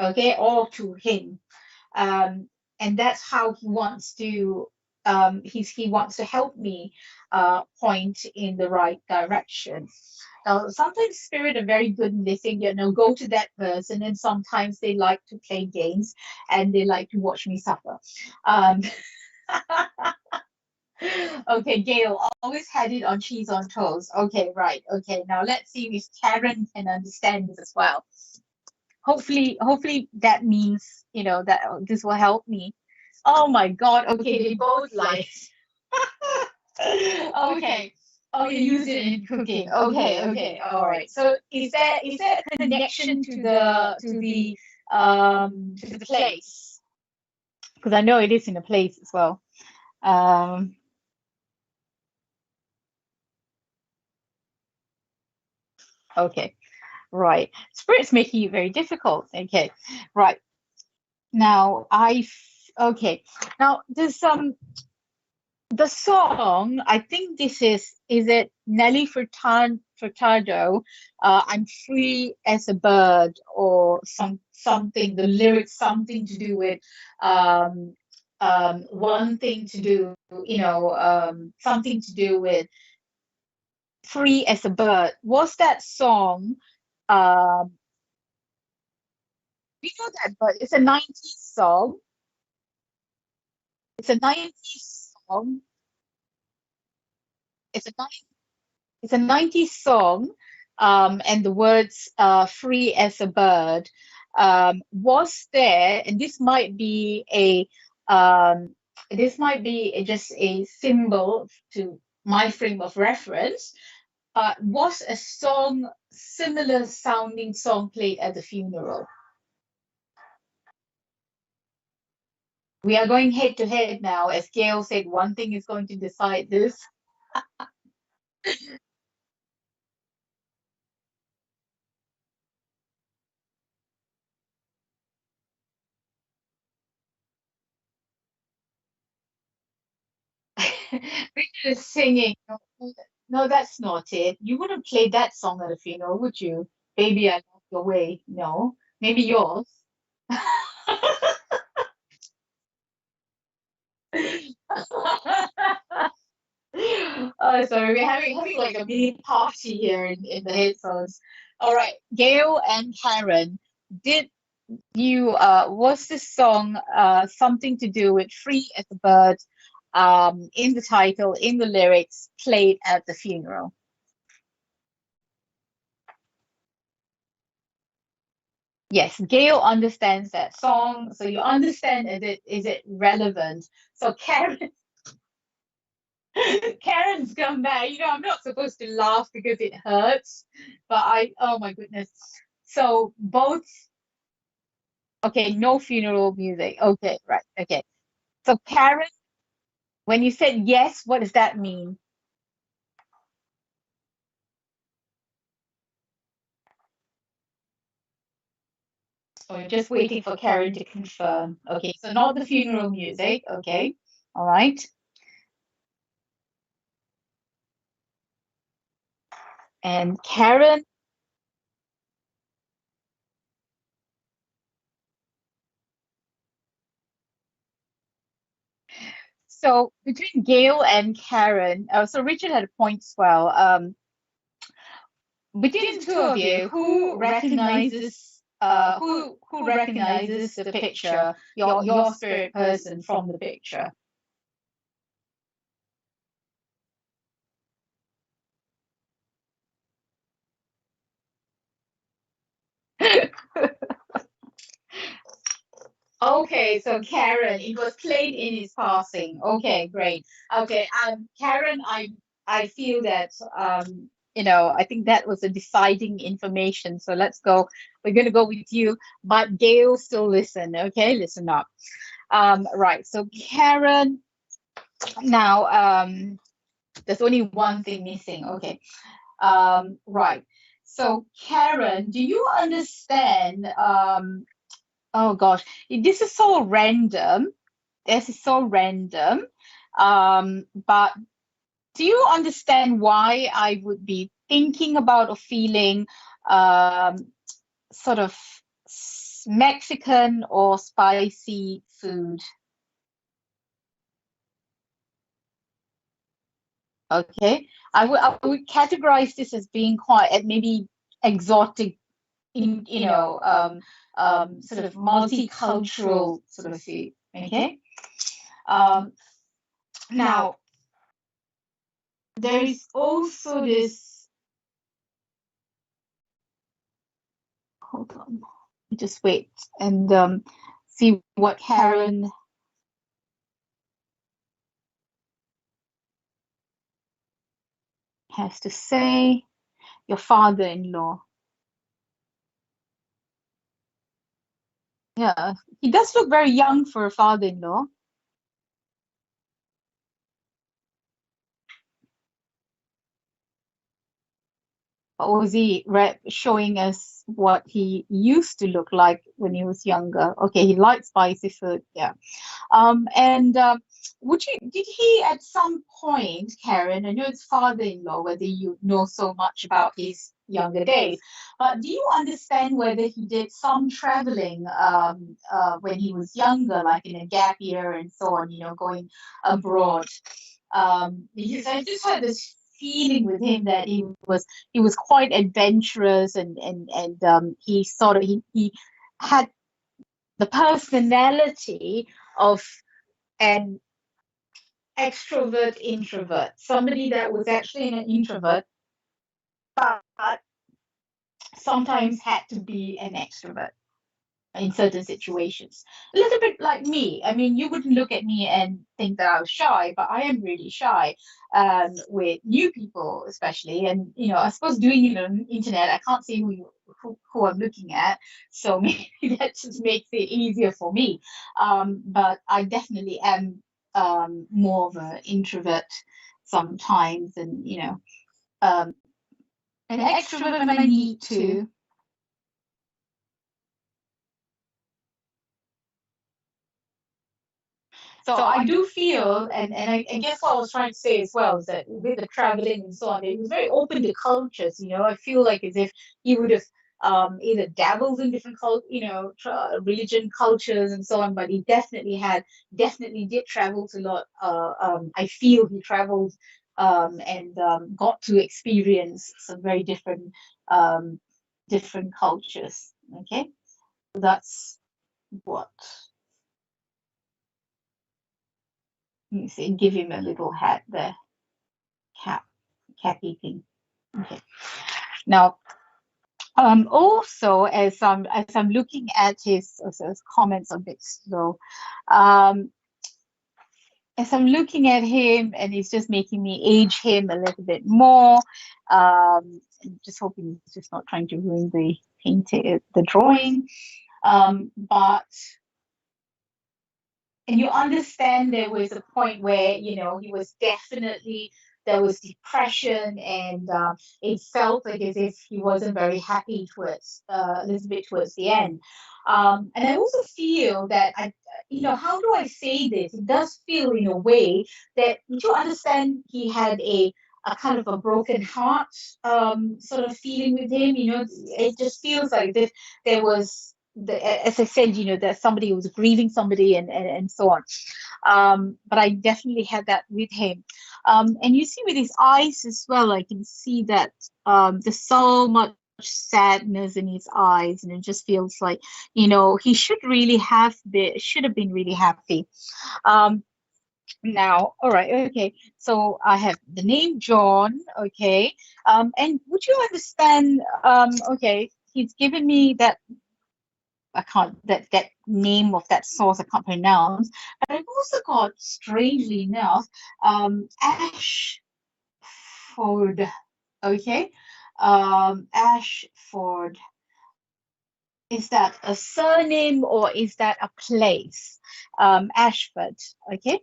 okay, or to him. Um, and that's how he wants to he wants to help me point in the right direction. Now, sometimes spirit are very good in this thing, go to that person, and sometimes they like to play games and they like to watch me suffer. Um, Okay, Gail always had it on cheese on toast. Okay, right. Okay, now let's see if Karen can understand this as well. Hopefully that means, that this will help me. Oh my God. Okay, they both like. Okay. Okay, use it in cooking. Okay, all right. So is there a connection to the place? Because I know it is in a place as well. Um, okay. Right. Spirit's making it very difficult. Okay. Right. Now okay. Now there's the song, I think this is it Nelly Furtado, I'm free as a bird, or something, the lyrics something to do with um one thing to do, something to do with free as a bird. Was that song we know that, but it's a 90s song. It's a 90s song. It's a 90s, it's a 90s song. And the words free as a bird. Was there, and this might be just a symbol to my frame of reference. Was a song, similar sounding song played at the funeral? We are going head to head now. As Gail said, one thing is going to decide this. Richard is singing. No, no, that's not it. You wouldn't play that song at a funeral, would you? Baby, I love your way. No, maybe yours. Oh, sorry, we're having like a mini party here in the headphones. All right, Gail and Karen, did you was this song something to do with free as a bird in the title, in the lyrics, played at the funeral? Yes, Gail understands that song, so you understand, is it relevant? So Karen Karen's come back. I'm not supposed to laugh because it hurts, but oh my goodness. So both, okay, no funeral music. Okay, right. Okay. So Karen, when you said yes, what does that mean? So you're just waiting for Karen to confirm. Okay, so not the funeral music. Okay. All right. And Karen, So between Gail and Karen, so Richard had a point as well. Between the two of you, who recognizes the picture, your spirit person from the picture? Okay, so Karen, it was played in his passing. Okay, great. Okay, Karen, I feel that I think that was a deciding information. So let's go. We're gonna go with you, but Gail still listen. Okay, listen up. Right. So Karen, now there's only one thing missing. Okay. Right. So Karen, do you understand? Oh gosh, this is so random. This is so random. But do you understand why I would be thinking about or feeling sort of Mexican or spicy food? Okay. I would categorize this as being quite maybe exotic in sort of multicultural sort of food. Okay. Um, Now there is also this. Hold on. Just wait and see what Karen has to say. Your father-in-law. Yeah, he does look very young for a father-in-law. Or was he showing us what he used to look like when he was younger? Okay, he liked spicy food. Yeah. And did he at some point, Karen, I know it's father-in-law, whether you know so much about his younger days, but do you understand whether he did some traveling when he was younger, like in a gap year and so on, going abroad? Because I just had this feeling with him that he was quite adventurous and he had the personality of an extrovert introvert, somebody that was actually an introvert, but sometimes had to be an extrovert in certain situations. A little bit like me. I mean, you wouldn't look at me and think that I was shy, but I am really shy with new people, especially. And I suppose doing it on the internet, I can't see who I'm looking at, so maybe that just makes it easier for me. But I definitely am more of an introvert sometimes, and um, an extrovert when I need to. So I do feel, and I guess what I was trying to say as well is that with the traveling and so on, it was very open to cultures. I feel like as if he would have either dabbled in different religion cultures and so on, but he definitely did travel to a lot. I feel he traveled and got to experience some very different cultures. Okay, that's what. You see, give him a little hat there, cap, cappy thing. Okay. Now, also as I'm looking at his comments a bit slow, um, as I'm looking at him and he's just making me age him a little bit more. Just hoping he's just not trying to ruin the painting, the drawing. But and you understand there was a point where he was definitely there was depression and it felt like as if he wasn't very happy towards a little bit towards the end. And I also feel that how do I say this? It does feel in a way that you understand he had a kind of a broken heart sort of feeling with him. It just feels like this there was as I said, there's somebody who was grieving somebody and so on. But I definitely had that with him. And you see with his eyes as well, I can see that there's so much sadness in his eyes, and it just feels like, he should have been really happy. Um, Now, all right, okay. So I have the name John, okay. And would you understand? Okay, he's given me that I can't that name of that source I can't pronounce. But I've also got, strangely enough, Ashford. Okay, Ashford. Is that a surname or is that a place? Ashford. Okay.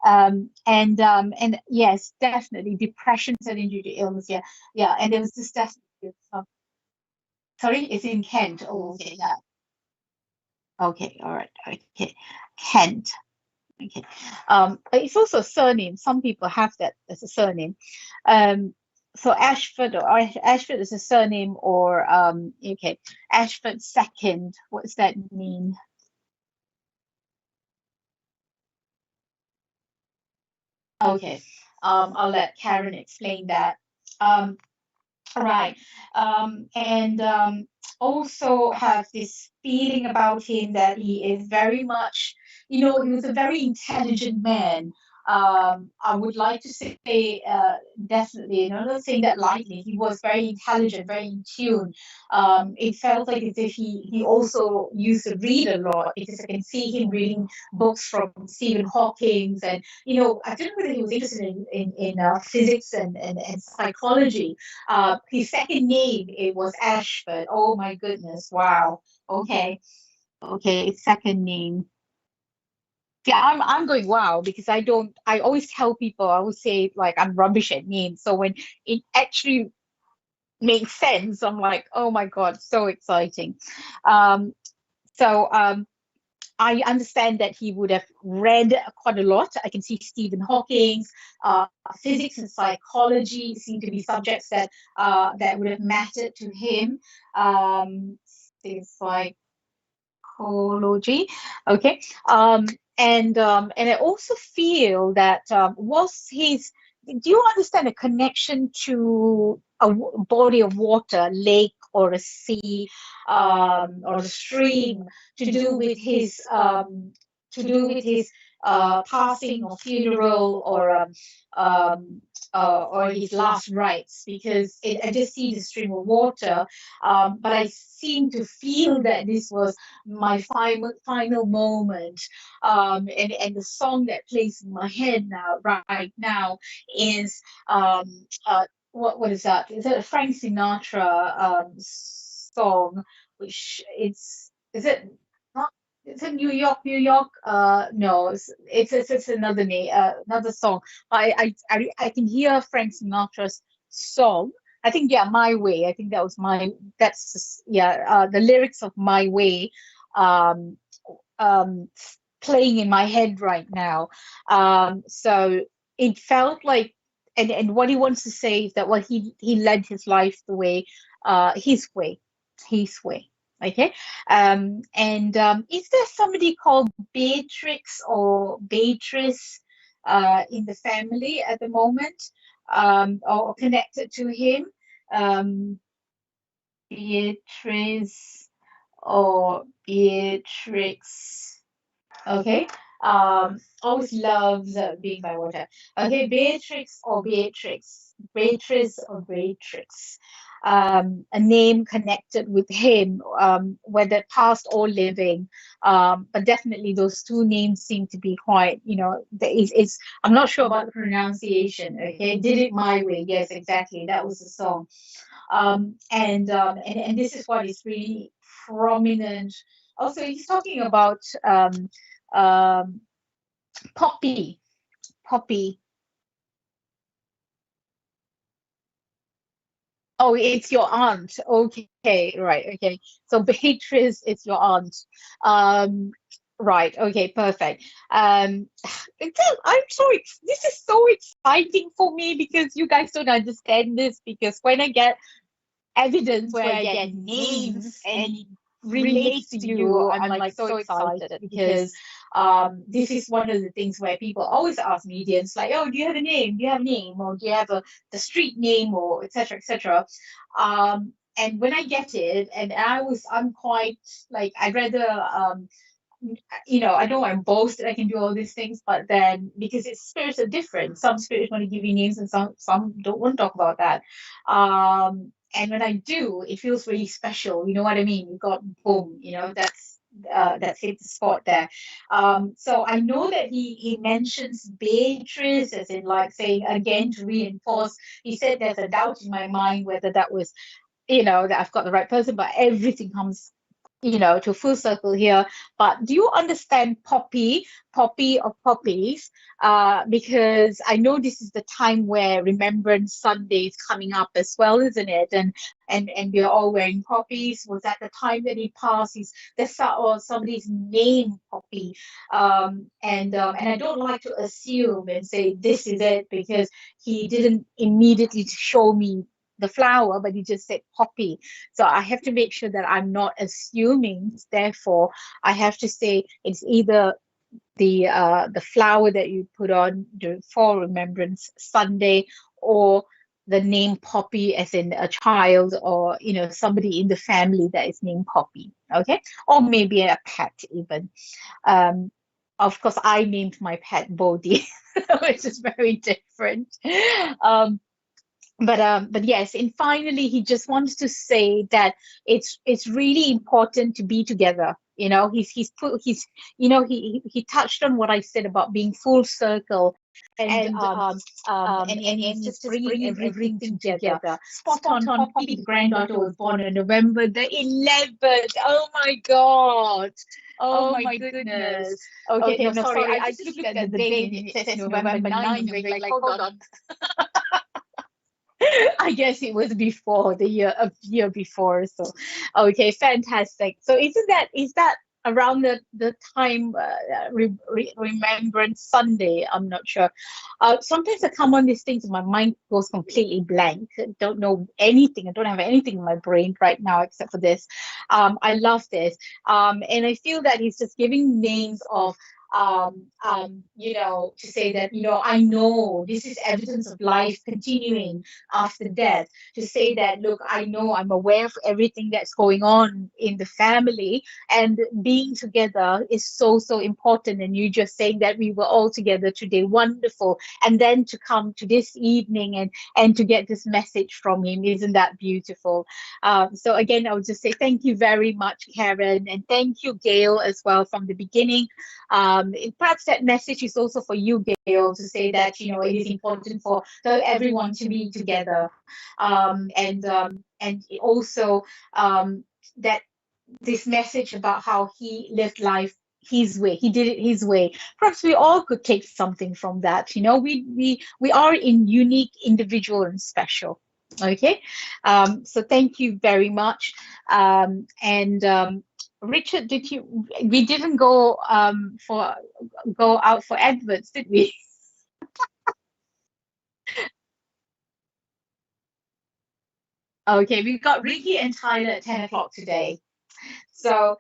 And yes, definitely depression turning due to illness. Yeah, yeah. And there was this definitely. Sorry, it's in Kent. Oh, okay, yeah. Okay, all right. Okay, Kent. Okay. It's also a surname. Some people have that as a surname. Um, so Ashford is a surname, or okay, Ashford second. What does that mean? Okay. I'll let Karen explain that. Um, right. And also have this feeling about him that he is very much, he was a very intelligent man. I would like to say, definitely, not saying that lightly, he was very intelligent, very in tune. It felt like as if he also used to read a lot, because I can see him reading books from Stephen Hawking, and I don't know whether he was interested in physics and psychology. His second name, it was Ashford. Oh my goodness! Wow. Okay. Okay. Second name. Yeah, I'm going wow, because I don't. I always tell people, I always say like I'm rubbish at names. So when it actually makes sense, I'm like, oh my God, so exciting. Um. So I understand that he would have read quite a lot. I can see Stephen Hawking's physics and psychology seem to be subjects that would have mattered to him. Um, Things like psychology, okay. And I also feel that was his. Do you understand a connection to a body of water, lake or a sea, or a stream, to do with his passing or funeral, um, or his last rites? Because I just see the stream of water, but I seem to feel that this was my final moment. And the song that plays in my head now, right now, is what is that? Is it a Frank Sinatra song? Which is it not? Is it New York, New York? No, it's another name, another song. I can hear Frank Sinatra's song. I think, yeah, My Way. I think that was yeah, the lyrics of My Way, um um playing in my head right now. So it felt like, and what he wants to say is that, well, he led his life the way, his way, his way. Okay. And is there somebody called Beatrix or Beatrice in the family at the moment, or connected to him? Um, Beatrice or Beatrix. Okay. Always loves being by water. Okay, Beatrix or Beatrix, Beatrice or Beatrix. A name connected with him, whether past or living. But definitely those two names seem to be quite, I'm not sure about the pronunciation. Okay, Did It My Way. Yes, exactly. That was the song. And this is what is really prominent. Also, he's talking about um, Poppy. Poppy. Oh, it's your aunt. Okay, right. Okay. So Beatrice is your aunt. Um, right. Okay, perfect. Um, I'm sorry. This is so exciting for me, because you guys don't understand this. Because when I get evidence, where I get names and relates to you, I'm like so excited because this is one of the things where people always ask mediums like, oh, do you have a name? Do you have a name? Or do you have the street name or etc. etc. And when I get it, and I'm quite like I'd rather I don't want to boast that I can do all these things, but then because it's spirits are different. Some spirits want to give you names and some don't want to talk about that. And when I do, it feels really special. You know what I mean? You got boom, that's hit the spot there. So I know that he mentions Beatrice as in like saying again to reinforce. He said there's a doubt in my mind whether that was that I've got the right person, but everything comes to full circle here. But do you understand Poppy or Poppies? Because I know this is the time where Remembrance Sunday is coming up as well, isn't it? And we're all wearing poppies. Was that the time that he passed? Or somebody's name Poppy? And I don't like to assume and say this is it because he didn't immediately show me the flower, but he just said poppy. So I have to make sure that I'm not assuming. Therefore, I have to say it's either the flower that you put on for Remembrance Sunday, or the name Poppy, as in a child or somebody in the family that is named Poppy. Okay, or maybe a pet even. Of course, I named my pet Bodhi, which is very different. But yes, and finally he just wants to say that it's really important to be together. He touched on what I said about being full circle, and he's just bringing everything together. Spot on. Poppy, the granddaughter, was born on November the 11th. Oh my God. Oh my goodness. Okay, no, sorry. I just looked at the date and it says November 9th. Like, hold on. I guess it was before a year before. So, okay, fantastic. So, is that around the time Remembrance Sunday? I'm not sure. Sometimes I come on these things and my mind goes completely blank. I don't know anything. I don't have anything in my brain right now except for this. I love this. And I feel that he's just giving names of to say that, I know this is evidence of life continuing after death, to say that, look, I know, I'm aware of everything that's going on in the family, and being together is so, so important. And you just saying that we were all together today, wonderful. And then to come to this evening and to get this message from him, isn't that beautiful? So again, I would just say thank you very much, Karen, and thank you, Gail, as well from the beginning. Perhaps that message is also for you, Gail, to say that it is important for everyone to be together, and also that this message about how he lived life his way, he did it his way. Perhaps we all could take something from that. We are unique, individual, and special. Okay, so thank you very much, and. Richard, we didn't go out for adverts, did we? Okay, we've got Ricky and Tyler at 10 o'clock today. So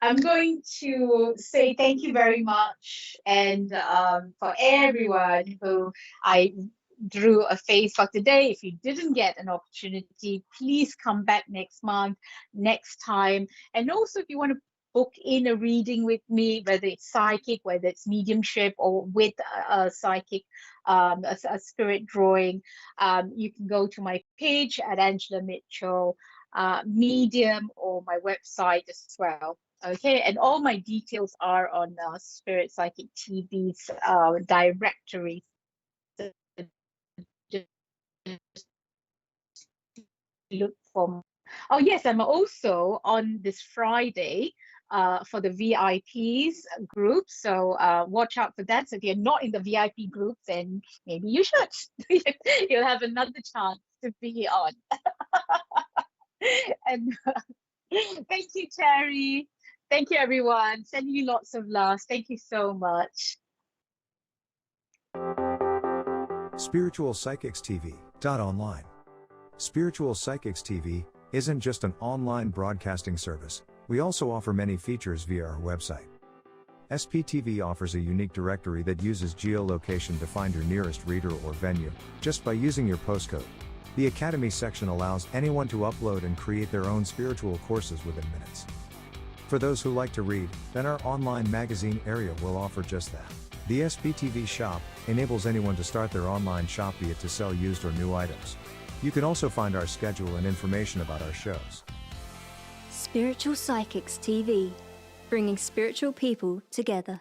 I'm going to say thank you very much, and for everyone who I drew a face for today. If you didn't get an opportunity, please come back next month, next time. And also, if you want to book in a reading with me, whether it's psychic, whether it's mediumship, or with a psychic, a spirit drawing, you can go to my page at Angela Mitchell, Medium, or my website as well. Okay, and all my details are on Spirit Psychic TV's directory. Look for. Oh yes, I'm also on this Friday for the VIPs group. So watch out for that. So if you're not in the VIP group, then maybe you should. You'll have another chance to be on. And thank you, Terry. Thank you, everyone. Sending you lots of love. Thank you so much.
Spiritual Psychics TV. Online. Spiritual Psychics TV isn't just an online broadcasting service. We also offer many features via our website. SPTV offers a unique directory that uses geolocation to find your nearest reader or venue, just by using your postcode. The Academy section allows anyone to upload and create their own spiritual courses within minutes. For those who like to read, then our online magazine area will offer just that. The SPTV shop enables anyone to start their online shop, be it to sell used or new items. You can also find our schedule and information about our shows.
Spiritual Psychics TV, bringing spiritual people together.